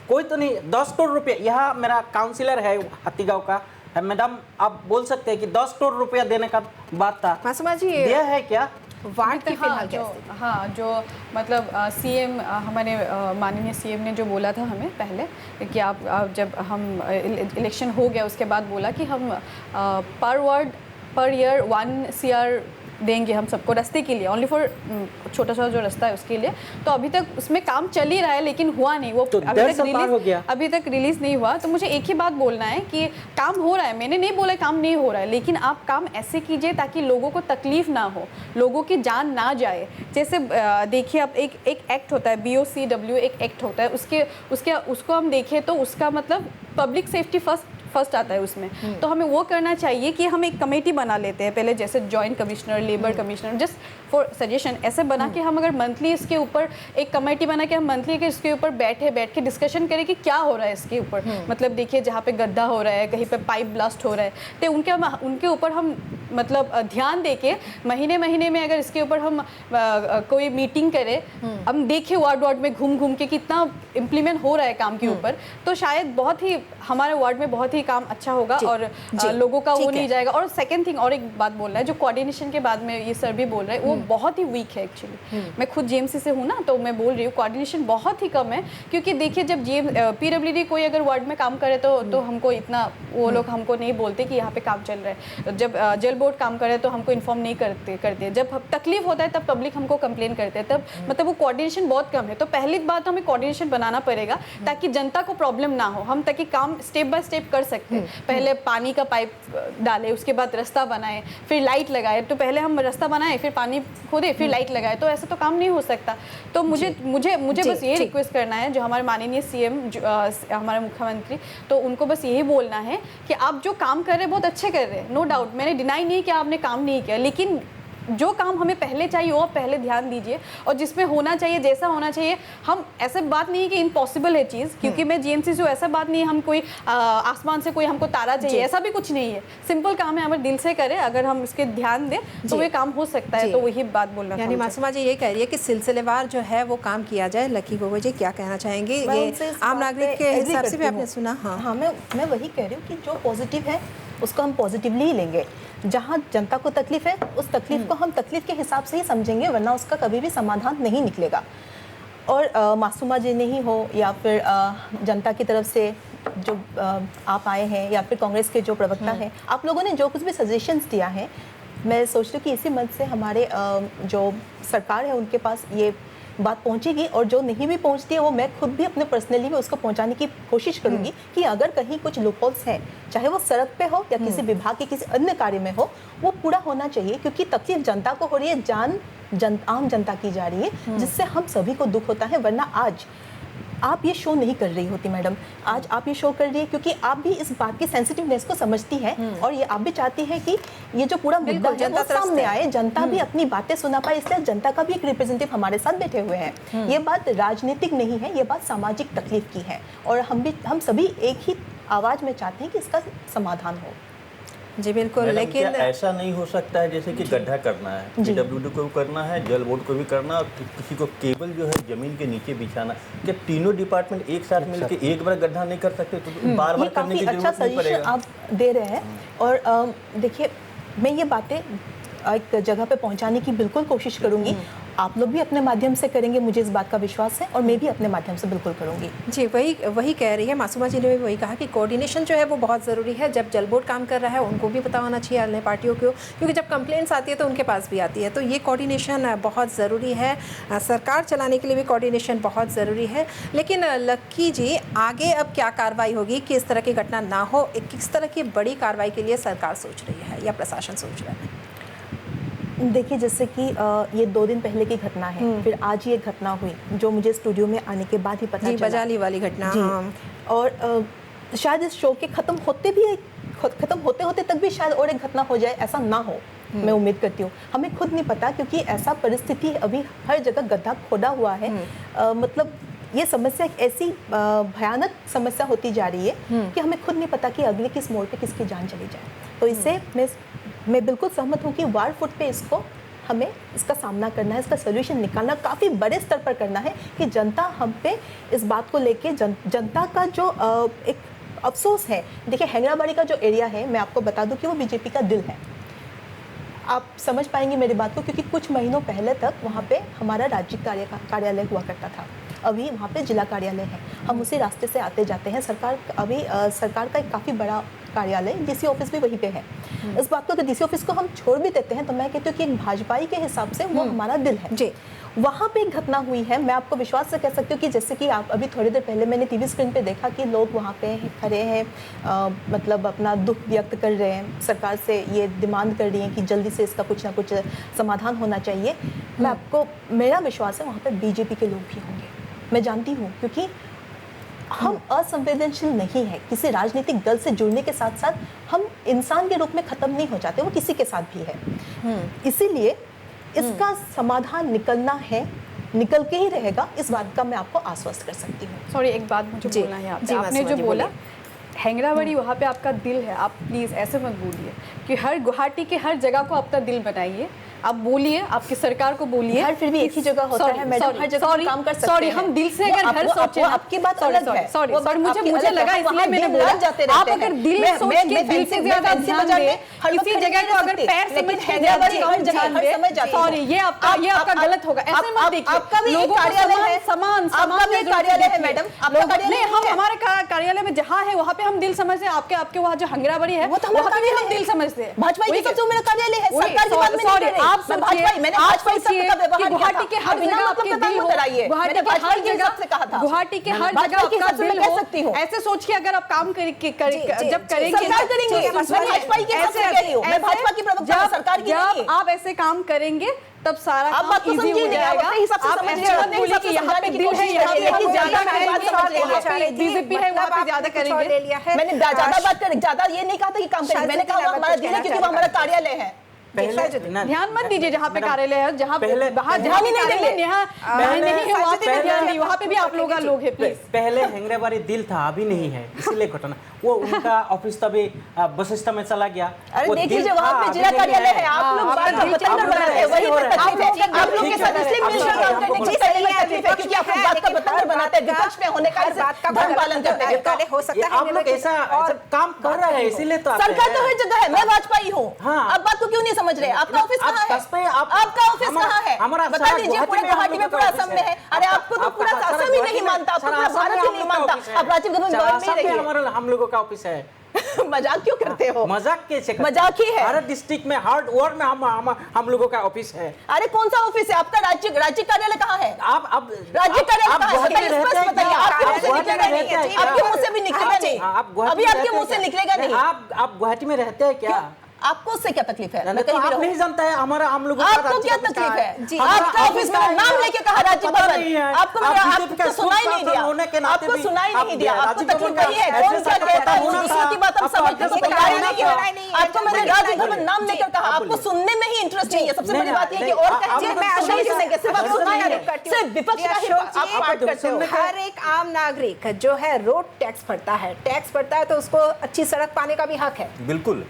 कोई तो नहीं। 10 करोड़ रुपया, यहाँ मेरा काउंसिलर है हाथीगांव का, मैडम आप बोल सकते हैं कि 10 करोड़ रुपया देने का बात था, मासूमा जी दिया है क्या? वार्ड की फिलहाल जो मतलब सीएम, हमारे माननीय सीएम ने जो बोला था हमें पहले कि आप जब हम इलेक्शन हो गया उसके बाद बोला कि हम पर वार्ड पर ईयर 1 CR देंगे हम सबको रास्ते के लिए, ओनली फॉर छोटा सा जो रास्ता है उसके लिए। तो अभी तक उसमें काम चल ही रहा है, लेकिन हुआ नहीं, वो तो अभी तक रिलीज नहीं हुआ। तो मुझे एक ही बात बोलना है कि काम हो रहा है, मैंने नहीं बोला काम नहीं हो रहा है, लेकिन आप काम ऐसे कीजिए ताकि लोगों को तकलीफ ना हो, लोगों की जान ना जाए। जैसे देखिए, अब एक एक्ट होता है, BOCW एक एक्ट होता है, उसको हम देखें तो उसका मतलब पब्लिक सेफ्टी फर्स्ट आता है उसमें। तो हमें वो करना चाहिए कि हम एक कमेटी बना लेते हैं पहले, जैसे joint commissioner, labour commissioner, just for suggestion, ऐसे बना के हम अगर मंथली इसके ऊपर एक कमेटी बना के हम मंथली के इसके ऊपर बैठ के डिस्कशन करें कि क्या हो रहा है इसके ऊपर। मतलब देखिए, जहाँ पे गड्ढा हो रहा है, कहीं पे पाइप ब्लास्ट हो रहा है, तो उनके ऊपर हम मतलब ध्यान दे के महीने में अगर इसके ऊपर हम कोई मीटिंग करें, हम देखें वार्ड में घूम के कितना इम्प्लीमेंट हो रहा है काम के ऊपर, तो शायद बहुत ही हमारे वार्ड में बहुत ही काम अच्छा होगा और लोगों का वो नहीं जाएगा। और सेकंड थिंग, और एक बात बोलना है, जो कोऑर्डिनेशन के बाद में ये सर भी बोल रहे हैं, वो बहुत ही वीक है एक्चुअली। मैं खुद जीएमसी से हूँ ना, तो मैं बोल रही हूँ कोऑर्डिनेशन बहुत ही कम है। क्योंकि देखिए, जब PWD कोई अगर वार्ड में काम करे तो हमको इतना, वो लोग हमको नहीं बोलते कि यहाँ पे काम चल रहा है। जब जेल बोर्ड काम करे तो हमको इन्फॉर्म नहीं करते। जब तकलीफ होता है तब पब्लिक हमको कंप्लेन करते हैं, तब मतलब वो कोऑर्डिनेशन बहुत कम है। तो पहली बात हमें कोऑर्डिनेशन बनाना पड़ेगा ताकि जनता को प्रॉब्लम ना हो, हम ताकि काम स्टेप बाय स्टेप कर सकते हैं। पहले पानी का पाइप डाले, उसके बाद रास्ता बनाए, फिर लाइट लगाए। तो पहले हम रास्ता बनाए, फिर पानी खोदे, फिर लाइट लगाए, तो ऐसा तो काम नहीं हो सकता। तो मुझे बस ये रिक्वेस्ट करना है, जो हमारे माननीय सीएम, हमारे मुख्यमंत्री, तो उनको बस यही बोलना है कि आप जो काम कर रहे हैं बहुत अच्छे कर रहे हैं, नो डाउट, मैंने डिनाई नहीं किया आपने काम नहीं किया, लेकिन जो काम हमें पहले चाहिए वो पहले ध्यान दीजिए, और जिसमें होना चाहिए, जैसा होना चाहिए। हम ऐसे बात नहीं है कि इम्पॉसिबल है चीज़, क्योंकि मैं जीएमसी से, ऐसा बात नहीं है हम कोई आसमान से कोई हमको तारा चाहिए, ऐसा भी कुछ नहीं है। सिंपल काम है, हमारे दिल से करें, अगर हम इसके ध्यान दें तो ये काम हो सकता है। तो वही बात बोलना, यानी मासूमा जी ये कह रही है कि सिलसिलेवार जो है वो काम किया जाए। लकी गोगोई जी क्या कहना चाहेंगे? ये आम नागरिक के हिसाब से भी आपने सुना। हाँ, मैं वही कह रही हूँ कि जो पॉजिटिव है उसको हम पॉजिटिवली ही लेंगे। जहाँ जनता को तकलीफ है, उस तकलीफ को हम तकलीफ के हिसाब से ही समझेंगे, वरना उसका कभी भी समाधान नहीं निकलेगा। और मासूमा जी ने ही हो, या फिर जनता की तरफ से जो आप आए हैं, या फिर कांग्रेस के जो प्रवक्ता हैं, आप लोगों ने जो कुछ भी सजेशंस दिया है, मैं सोच रही हूँ कि इसी मत से हमारे जो सरकार है उनके पास ये बात पहुंचेगी, और जो नहीं भी पहुंचती है वो मैं खुद भी अपने पर्सनली भी उसको पहुंचाने की कोशिश करूंगी कि अगर कहीं कुछ लूपहोल्स हैं, चाहे वो सड़क पे हो या किसी विभाग के किसी अन्य कार्य में हो, वो पूरा होना चाहिए, क्योंकि तकलीफ जनता को हो रही है, आम जनता की जा रही है, जिससे हम सभी को दुख होता है। वरना आज आप ये शो नहीं कर रही होती मैडम, आज आप ये शो कर रही है क्योंकि आप भी इस बात की सेंसिटिवनेस को समझती हैं, और ये आप भी चाहती हैं कि ये जो पूरा मुद्दा है वो सामने आए, जनता भी अपनी बातें सुना पाए, इसलिए जनता का भी एक रिप्रेजेंटेटिव हमारे साथ बैठे हुए हैं। ये बात राजनीतिक नहीं है, ये बात सामाजिक तकलीफ की है, और हम सभी एक ही आवाज में चाहते हैं कि इसका समाधान हो। जी बिल्कुल, लेकिन ऐसा नहीं हो सकता है जैसे कि गड्ढा करना है, पीडब्ल्यूडी को भी करना है, जल बोर्ड को भी करना, और किसी को केबल जो है जमीन के नीचे बिछाना, क्या तीनों डिपार्टमेंट एक साथ मिलकर एक बार गड्ढा नहीं कर सकते? तो बार बार करने की जरूरत नहीं पड़ेगा। आप दे रहे हैं, और देखिए मैं ये बातें एक जगह पे पहुंचाने की बिल्कुल कोशिश करूंगी, आप लोग भी अपने माध्यम से करेंगे, मुझे इस बात का विश्वास है, और मैं भी अपने माध्यम से बिल्कुल करूंगी। जी वही कह रही है मासूमा जी ने भी वही कहा कि कोऑर्डिनेशन जो है वो बहुत ज़रूरी है। जब जल बोर्ड काम कर रहा है उनको भी पता होना चाहिए अन्य पार्टियों को, क्योंकि जब कंप्लेंट्स आती है तो उनके पास भी आती है, तो ये कोऑर्डिनेशन बहुत ज़रूरी है। सरकार चलाने के लिए भी कोऑर्डिनेशन बहुत ज़रूरी है। लेकिन लक्की जी, आगे अब क्या कार्रवाई होगी कि इस तरह की घटना ना हो? किस तरह की बड़ी कार्रवाई के लिए सरकार सोच रही है या प्रशासन सोच रहा है? देखिए, जैसे कि ये 2 दिन पहले की घटना है, फिर आज ये घटना हुई जो मुझे स्टूडियो में आने के बाद ही पता चला, बजाली वाली घटना। हाँ। और शायद इस शो के खत्म होते होते तक भी शायद और एक घटना हो जाए, ऐसा ना हो, मैं उम्मीद करती हूँ। हमें खुद नहीं पता, क्योंकि ऐसा परिस्थिति अभी हर जगह गड्ढा खोदा हुआ है। मतलब ये समस्या एक ऐसी भयानक समस्या होती जा रही है कि हमें खुद नहीं पता कि अगले किस मोड़ पे किसकी जान चली जाए। तो इससे मैं बिल्कुल सहमत हूँ कि वार फुट पे हमें इसका सामना करना है, इसका सोल्यूशन निकालना काफ़ी बड़े स्तर पर करना है, कि जनता हम पे इस बात को लेके जनता का जो एक अफसोस है। देखिए, हैंगराबाड़ी का जो एरिया है, मैं आपको बता दूं कि वो बीजेपी का दिल है। आप समझ पाएंगे मेरी बात को, क्योंकि कुछ महीनों पहले तक वहाँ पे हमारा राज्य कार्यालय हुआ करता था, अभी वहाँ पे जिला कार्यालय है। हम उसी रास्ते से आते जाते हैं। सरकार का एक काफ़ी बड़ा कार्यालय, डीसी ऑफिस भी वहीं पे है। इस बात को, अगर डीसी ऑफिस को हम छोड़ भी देते हैं तो मैं कहती हूँ कि एक भाजपाई के हिसाब से वो हमारा दिल है जी। वहाँ पे एक घटना हुई है, मैं आपको विश्वास से कह सकती हूँ कि जैसे कि आप अभी थोड़ी देर पहले मैंने टीवी स्क्रीन पे देखा कि लोग वहाँ पे खड़े हैं, मतलब अपना दुख व्यक्त कर रहे हैं, सरकार से ये डिमांड कर रही हैं कि जल्दी से इसका कुछ ना कुछ समाधान होना चाहिए। मेरा विश्वास है वहाँ पे बीजेपी के लोग भी होंगे, मैं जानती हूँ, क्योंकि हम असंवेदनशील नहीं है। किसी राजनीतिक दल से जुड़ने के साथ साथ हम इंसान के रूप में खत्म नहीं हो जाते, वो किसी के साथ भी है। इसीलिए इसका समाधान निकल के ही रहेगा, इस बात का मैं आपको आश्वस्त कर सकती हूँ। सॉरी, एक बात मुझे बोलना है आपने जो बोला हैंगराबाड़ी वहाँ पे आपका दिल है, आप प्लीज़ ऐसे मत बोलिए कि हर गुवाहाटी के हर जगह को अपना दिल बनाइए। आप बोलिए, आपकी सरकार को बोलिए। हर फिर भी एक ही जगह होता है मैडम, हर जगह काम कर सकते हैं। सॉरी, हम दिल से अगर घर सोचे, आपकी बात अलग है। सॉरी, मुझे लगा इसलिए मैंने बोला, आप अगर दिल सोच के दिल से ज्यादा ध्यान दें, किसी जगह को अगर पैर समझ के ध्यान दें, सॉरी, ये आपका गलत होगा। ऐसे मत देखिए, आपका भी लोगों कार्यालय है, समान कार्यालय है मैडम, आपका कार्यालय हम हमारे कार्यालय में जहाँ है वहाँ पे हम दिल समझते हैं। आपके वहाँ जो हैंगराबाड़ी है वहाँ पे हम दिल समझते हैं। भाजपा की सबसे मेरा कार्यालय है, सरकार की बात में नहीं कर रही। आप सोचिए, आप सोचिए कि गुवाहाटी के हर जगह आपके दिल हो, गुवाहाटी के हर जगह से कहा था, गुवाहाटी के हर जगह आपका दिल हो। ऐसे सोचिए, अगर आप काम जब करेंगे, जब आप ऐसे काम करेंगे तब सारा काम इजी हो जाएगा। आप ऐसे मत बोलिए कि यहाँ पे दिल है, यहाँ पे हम ज्यादा करेंगे, बीजेपी है वहाँ पे ज्यादा करेंगे। मैंने ज्यादा बात कर, ज्यादा ये नहीं कहा था कि काम करेंगे, मैंने कहा हमारा दिल है क्योंकि वो हमारा कार्यालय है। ध्यान मत दीजिए जहाँ पे कार्यालय है, जहाँ पे नहीं है वहाँ पे भी ध्यान नहीं, वहाँ पे भी आप लोग हैं प्लीज। पहले हैंगराबाड़ी दिल था, अभी नहीं है, इसीलिए घटना वो उनका ऑफिस तभी बशिष्ठ में चला गया। अरे देखिए, वहाँ पे जिला कार्यालय है, आप लोग बात बतंगड़ बनाते हैं, वही पर तकलीफ है। आप लोग के साथ इसलिए मिलकर काम करने की पहली तकलीफ है क्योंकि आप लोग बात का बतंगड़ बनाते हैं, विपक्ष में होने का बात का धर्म पालन करते हैं। हो सकता है आप लोग ऐसा काम कर रहे हैं, इसीलिए तो सरकार तो हर जगह है, मैं भाजपाई हूँ। आप बात को क्यों नहीं समझ रहे? आपका ऑफिस कहाँ है? आपका ऑफिस कहाँ है? बता दीजिए, पूरे गुवाहाटी में, पूरा असम में है। अरे आपको तो पूरा असम ही नहीं मानता, पूरा भारत ही नहीं मानता। आप राजीव गांधी गवर्नमेंट में रहिए। हम लोगों का ऑफिस है। मजाक क्यों करते हो? मजाक कैसे करते? मजाक ही है। हर डिस्ट्रिक्ट में हर वार्ड में हम लोगों का ऑफिस है। अरे कौन सा ऑफिस है आपका? राज्य कार्यालय कहाँ है? आप राज्य कार्यालय कहाँ है? गुवाहाटी में रहते हैं बताइए, क्या? आपके मुंह से गुवाहाटी में निकलेगा रहते हैं नहीं, क्या? आपके मुंह से भी निकलेगा नहीं, आप गुवाहाटी अभी में आपके रहते मुंह से हैं निकलेगा क्या? नहीं। आप गुवाहाटी में रहते हैं क्या? आपको उससे क्या तकलीफ है? नहीं, मैं तो कहीं भी आप रहूं। नहीं जानता है हम लोगों का आपको राज्य क्या ऑफिस तकलीफ कहाँ है? जी, आपका ऑफिस का नाम लेके कहा राज्य पता भवन, नहीं है। आपको आप आपको बीजेपी का तो सुनाई नहीं दिया, होने के नाते आपको भी सुनाई नहीं आप दिया, आपको राज्य तकलीफ भवन का वही है। कौन एड्रेस क्या आपको कहता पता है, होना दूसरों की बात हम था। समझते आपको हैं, पता लड़ाई होना नहीं था। है। आपको मैंने राज्य भवन नाम लेकर कहा, आपको सुनने में ही इंटरेस्ट नहीं है। सबसे बड़ी बात यह कि और कहेंगे, मैं अशोक जी से सिर्फ आप सुनाई नहीं, सिर्फ विपक्ष का ही आप पार्ट करते हो। हर एक आम नागरिक जो है रोड टैक्स भरता है, तो उसको अच्छी सड़क पाने का भी हक है। बिल्कुल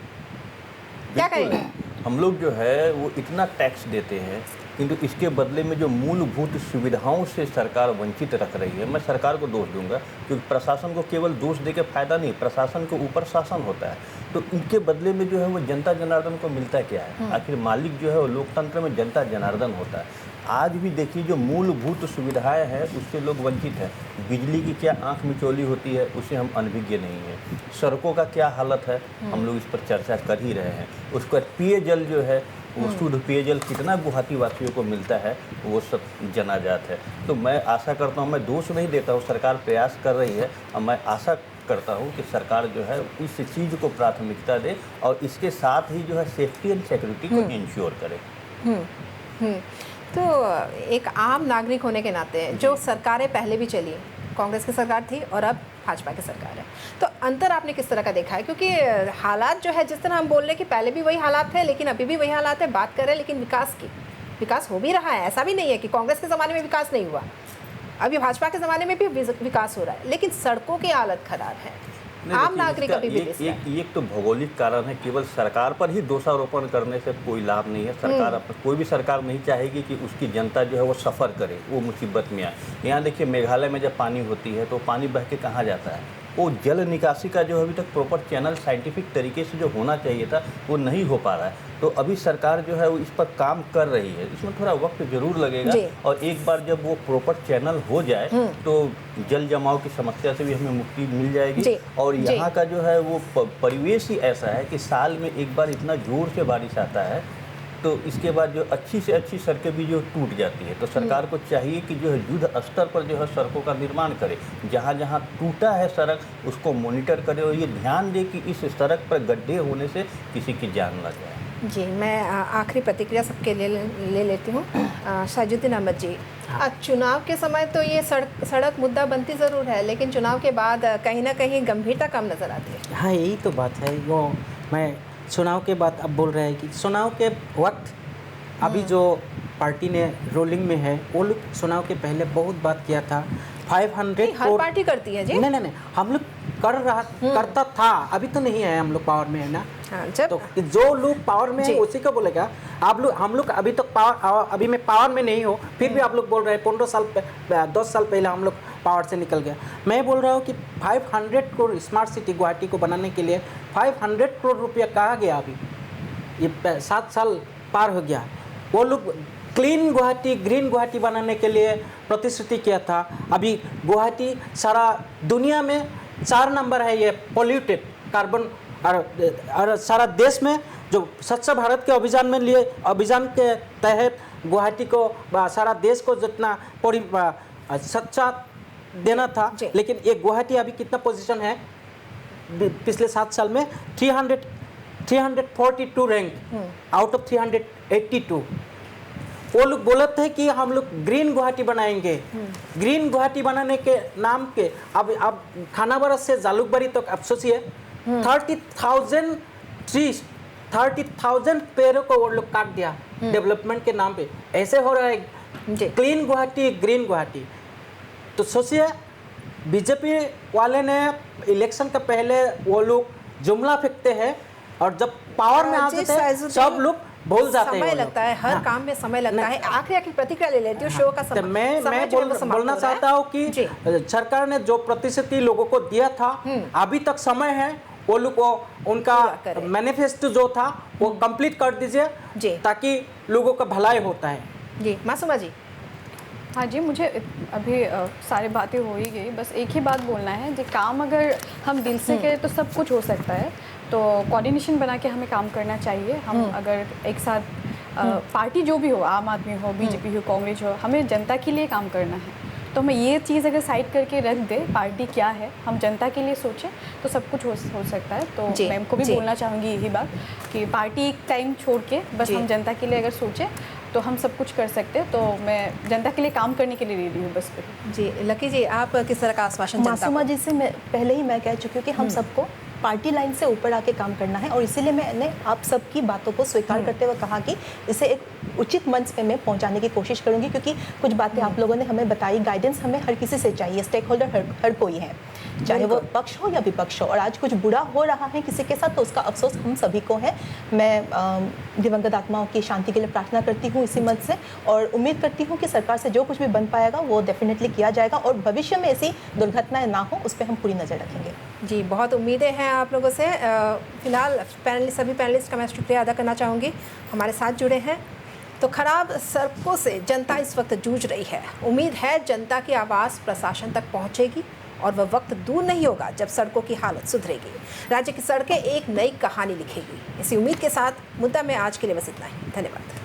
क्या बिल्कुल। कहेंगे? हम लोग जो है वो इतना टैक्स देते हैं, किंतु इसके बदले में जो मूलभूत सुविधाओं से सरकार वंचित रख रही है। मैं सरकार को दोष दूंगा, क्योंकि प्रशासन को केवल दोष देके फायदा नहीं, प्रशासन के ऊपर शासन होता है। तो इनके बदले में जो है वो जनता जनार्दन को मिलता क्या है? आखिर मालिक जो है वो लोकतंत्र में जनता जनार्दन होता है। आज भी देखिए जो मूलभूत सुविधाएं हैं उससे लोग वंचित हैं। बिजली की क्या आंख मिचौली होती है उसे हम अनभिज्ञ नहीं है। सड़कों का क्या हालत है हम लोग इस पर चर्चा कर ही रहे हैं। उसके बाद पेयजल जो है वो शुद्ध पेयजल कितना गुवाहाटी वासियों को मिलता है वो सब जनाजात है। तो मैं आशा करता हूँ, मैं दोष नहीं देता हूँ, सरकार प्रयास कर रही है और मैं आशा करता हूँ कि सरकार जो है इस चीज़ को प्राथमिकता दे और इसके साथ ही जो है सेफ्टी एंड सिक्योरिटी को इंश्योर करे। तो एक आम नागरिक होने के नाते जो सरकारें पहले भी चली, कांग्रेस की सरकार थी और अब भाजपा की सरकार है, तो अंतर आपने किस तरह का देखा है? क्योंकि हालात जो है जिस तरह हम बोल रहे हैं कि पहले भी वही हालात थे लेकिन अभी भी वही हालात है, बात कर रहे हैं लेकिन विकास हो भी रहा है। ऐसा भी नहीं है कि कांग्रेस के ज़माने में विकास नहीं हुआ, अभी भाजपा के ज़माने में भी विकास हो रहा है, लेकिन सड़कों की हालत खराब है। आम नागरिक अभी भी एक तो भौगोलिक कारण है। केवल सरकार पर ही दोषारोपण करने से कोई लाभ नहीं है। सरकार कोई भी सरकार नहीं चाहेगी कि उसकी जनता जो है वो सफ़र करे, वो मुसीबत में आए। यहाँ देखिए मेघालय में जब पानी होती है तो पानी बह के कहाँ जाता है? वो जल निकासी का जो अभी तक प्रॉपर चैनल साइंटिफिक तरीके से जो होना चाहिए था वो नहीं हो पा रहा है। तो अभी सरकार जो है वो इस पर काम कर रही है। इसमें थोड़ा वक्त जरूर लगेगा और एक बार जब वो प्रॉपर चैनल हो जाए तो जल जमाव की समस्या से भी हमें मुक्ति मिल जाएगी। और यहाँ का जो है वो परिवेश ही ऐसा है कि साल में एक बार इतना जोर से बारिश आता है तो इसके बाद जो अच्छी से अच्छी सड़कें भी जो टूट जाती है। तो सरकार को चाहिए कि जो है युद्ध स्तर पर जो है सड़कों का निर्माण करे, जहाँ जहाँ टूटा है सड़क उसको मॉनिटर करे और ये ध्यान दे कि इस सड़क पर गड्ढे होने से किसी की जान न जाए। जी, मैं आखिरी प्रतिक्रिया सबके ले लेती हूँ। साजुद्दीन अहमद जी, चुनाव के समय तो ये सड़क मुद्दा बनती ज़रूर है, लेकिन चुनाव के बाद कहीं ना कहीं गंभीरता कम नज़र आती है। हाँ, यही तो बात है। वो मैं चुनाव के बाद अब बोल रहे हैं कि चुनाव के वक्त अभी जो पार्टी ने रोलिंग में है वो लोग चुनाव के पहले बहुत बात किया था 500 हर पार्टी करती है जी। नहीं, हम लोग करता था, अभी तो नहीं है, हम लोग पावर में है ना। हाँ, जब तो जो लोग पावर में है उसी को बोलेगा। हम लोग अभी तक अभी मैं पावर में नहीं हो, फिर भी आप लोग बोल रहे हैं 15 साल 10 साल पहले हम लोग पावर से निकल गया। मैं बोल रहा हूँ कि 500 करोड़ स्मार्ट सिटी गुवाहाटी को बनाने के लिए 500 करोड़ रुपया कहाँ गया? अभी ये 7 साल पार हो गया। वो लोग क्लीन गुवाहाटी, ग्रीन गुवाहाटी बनाने के लिए प्रतिश्रुति किया था। अभी गुवाहाटी सारा दुनिया में 4 नंबर है ये पॉल्यूटेड कार्बन, और सारा देश में जो स्वच्छ भारत के अभियान के तहत गुवाहाटी को सारा देश को जितना स्वच्छता देना था, लेकिन ये गुवाहाटी अभी कितना पोजीशन है पिछले 7 साल में? 342 रैंक आउट ऑफ 382। वो लोग बोले थे कि हम लोग ग्रीन गुवाहाटी बनाएंगे। ग्रीन गुवाहाटी बनाने के नाम के अब खानाबाड़ा से जालुकबाड़ी तक आप सोचिए 30,000 ट्रीज, 30,000 पेड़ों को वो लोग काट दिया डेवलपमेंट के नाम पे। ऐसे हो रहा है क्लीन गुवाहाटी, ग्रीन गुवाहाटी। तो सोचिए बीजेपी वाले ने इलेक्शन के पहले वो लोग जुमला फेंकते हैं और जब पावर में आते हैं सब लोग भूल जाते हैं। समय लगता है, हर काम में समय लगता है। आखिरी प्रतिक्रिया ले लेती हूँ शो का समय। मैं बोलना चाहता हूँ कि सरकार ने जो प्रतिश्रुति लोगों को दिया था अभी तक समय है वो लोग को उनका मैनिफेस्टो जो था वो कंप्लीट कर दीजिए ताकि लोगों का भलाई होता है। जी, मासूमा जी। हाँ जी, मुझे अभी सारी बातें हो ही गई, बस एक ही बात बोलना है कि काम अगर हम दिल से करें तो सब कुछ हो सकता है। तो कोऑर्डिनेशन बना के हमें काम करना चाहिए। हम अगर एक साथ पार्टी जो भी हो, आम आदमी हो, बीजेपी हो, कांग्रेस हो, हमें जनता के लिए काम करना है। तो हमें ये चीज़ अगर साइड करके रख दे, पार्टी क्या है, हम जनता के लिए सोचें तो सब कुछ हो सकता है। तो मैम को भी बोलना चाहूँगी यही बात कि पार्टी टाइम छोड़ के बस हम जनता के लिए अगर सोचें तो हम सब कुछ कर सकते हैं। तो मैं जनता के लिए काम करने के लिए रेडी हूँ बस पे। जी लकी जी, आप किस तरह का आश्वासन जनता को? मासूमा जी से मैं पहले ही कह चुकी हूँ कि हम सबको पार्टी लाइन से ऊपर आके काम करना है, और इसीलिए मैंने आप सबकी बातों को स्वीकार करते हुए कहा कि इसे एक उचित मंच पे मैं पहुंचाने की कोशिश करूंगी, क्योंकि कुछ बातें आप लोगों ने हमें बताई, गाइडेंस हमें हर किसी से चाहिए, स्टेक होल्डर हर कोई है, चाहे वो पक्ष हो या विपक्ष हो। और आज कुछ बुरा हो रहा है किसी के साथ तो उसका अफसोस हम सभी को है। मैं दिवंगत आत्माओं की शांति के लिए प्रार्थना करती हूँ इसी मंच से, और उम्मीद करती हूँ कि सरकार से जो कुछ भी बन पाएगा वो डेफिनेटली किया जाएगा, और भविष्य में ऐसी दुर्घटनाएं ना हो उस पर हम पूरी नज़र रखेंगे। जी बहुत उम्मीदें हैं आप लोगों से। फिलहाल सभी पैनलिस्ट का मैं शुक्रिया अदा करना चाहूँगी, हमारे साथ जुड़े हैं। तो खराब सड़कों से जनता इस वक्त जूझ रही है। उम्मीद है जनता की आवाज़ प्रशासन तक पहुँचेगी और वह वक्त दूर नहीं होगा जब सड़कों की हालत सुधरेगी, राज्य की सड़कें एक नई कहानी लिखेगी। इसी उम्मीद के साथ मुद्दा में आज के लिए बस इतना ही। धन्यवाद।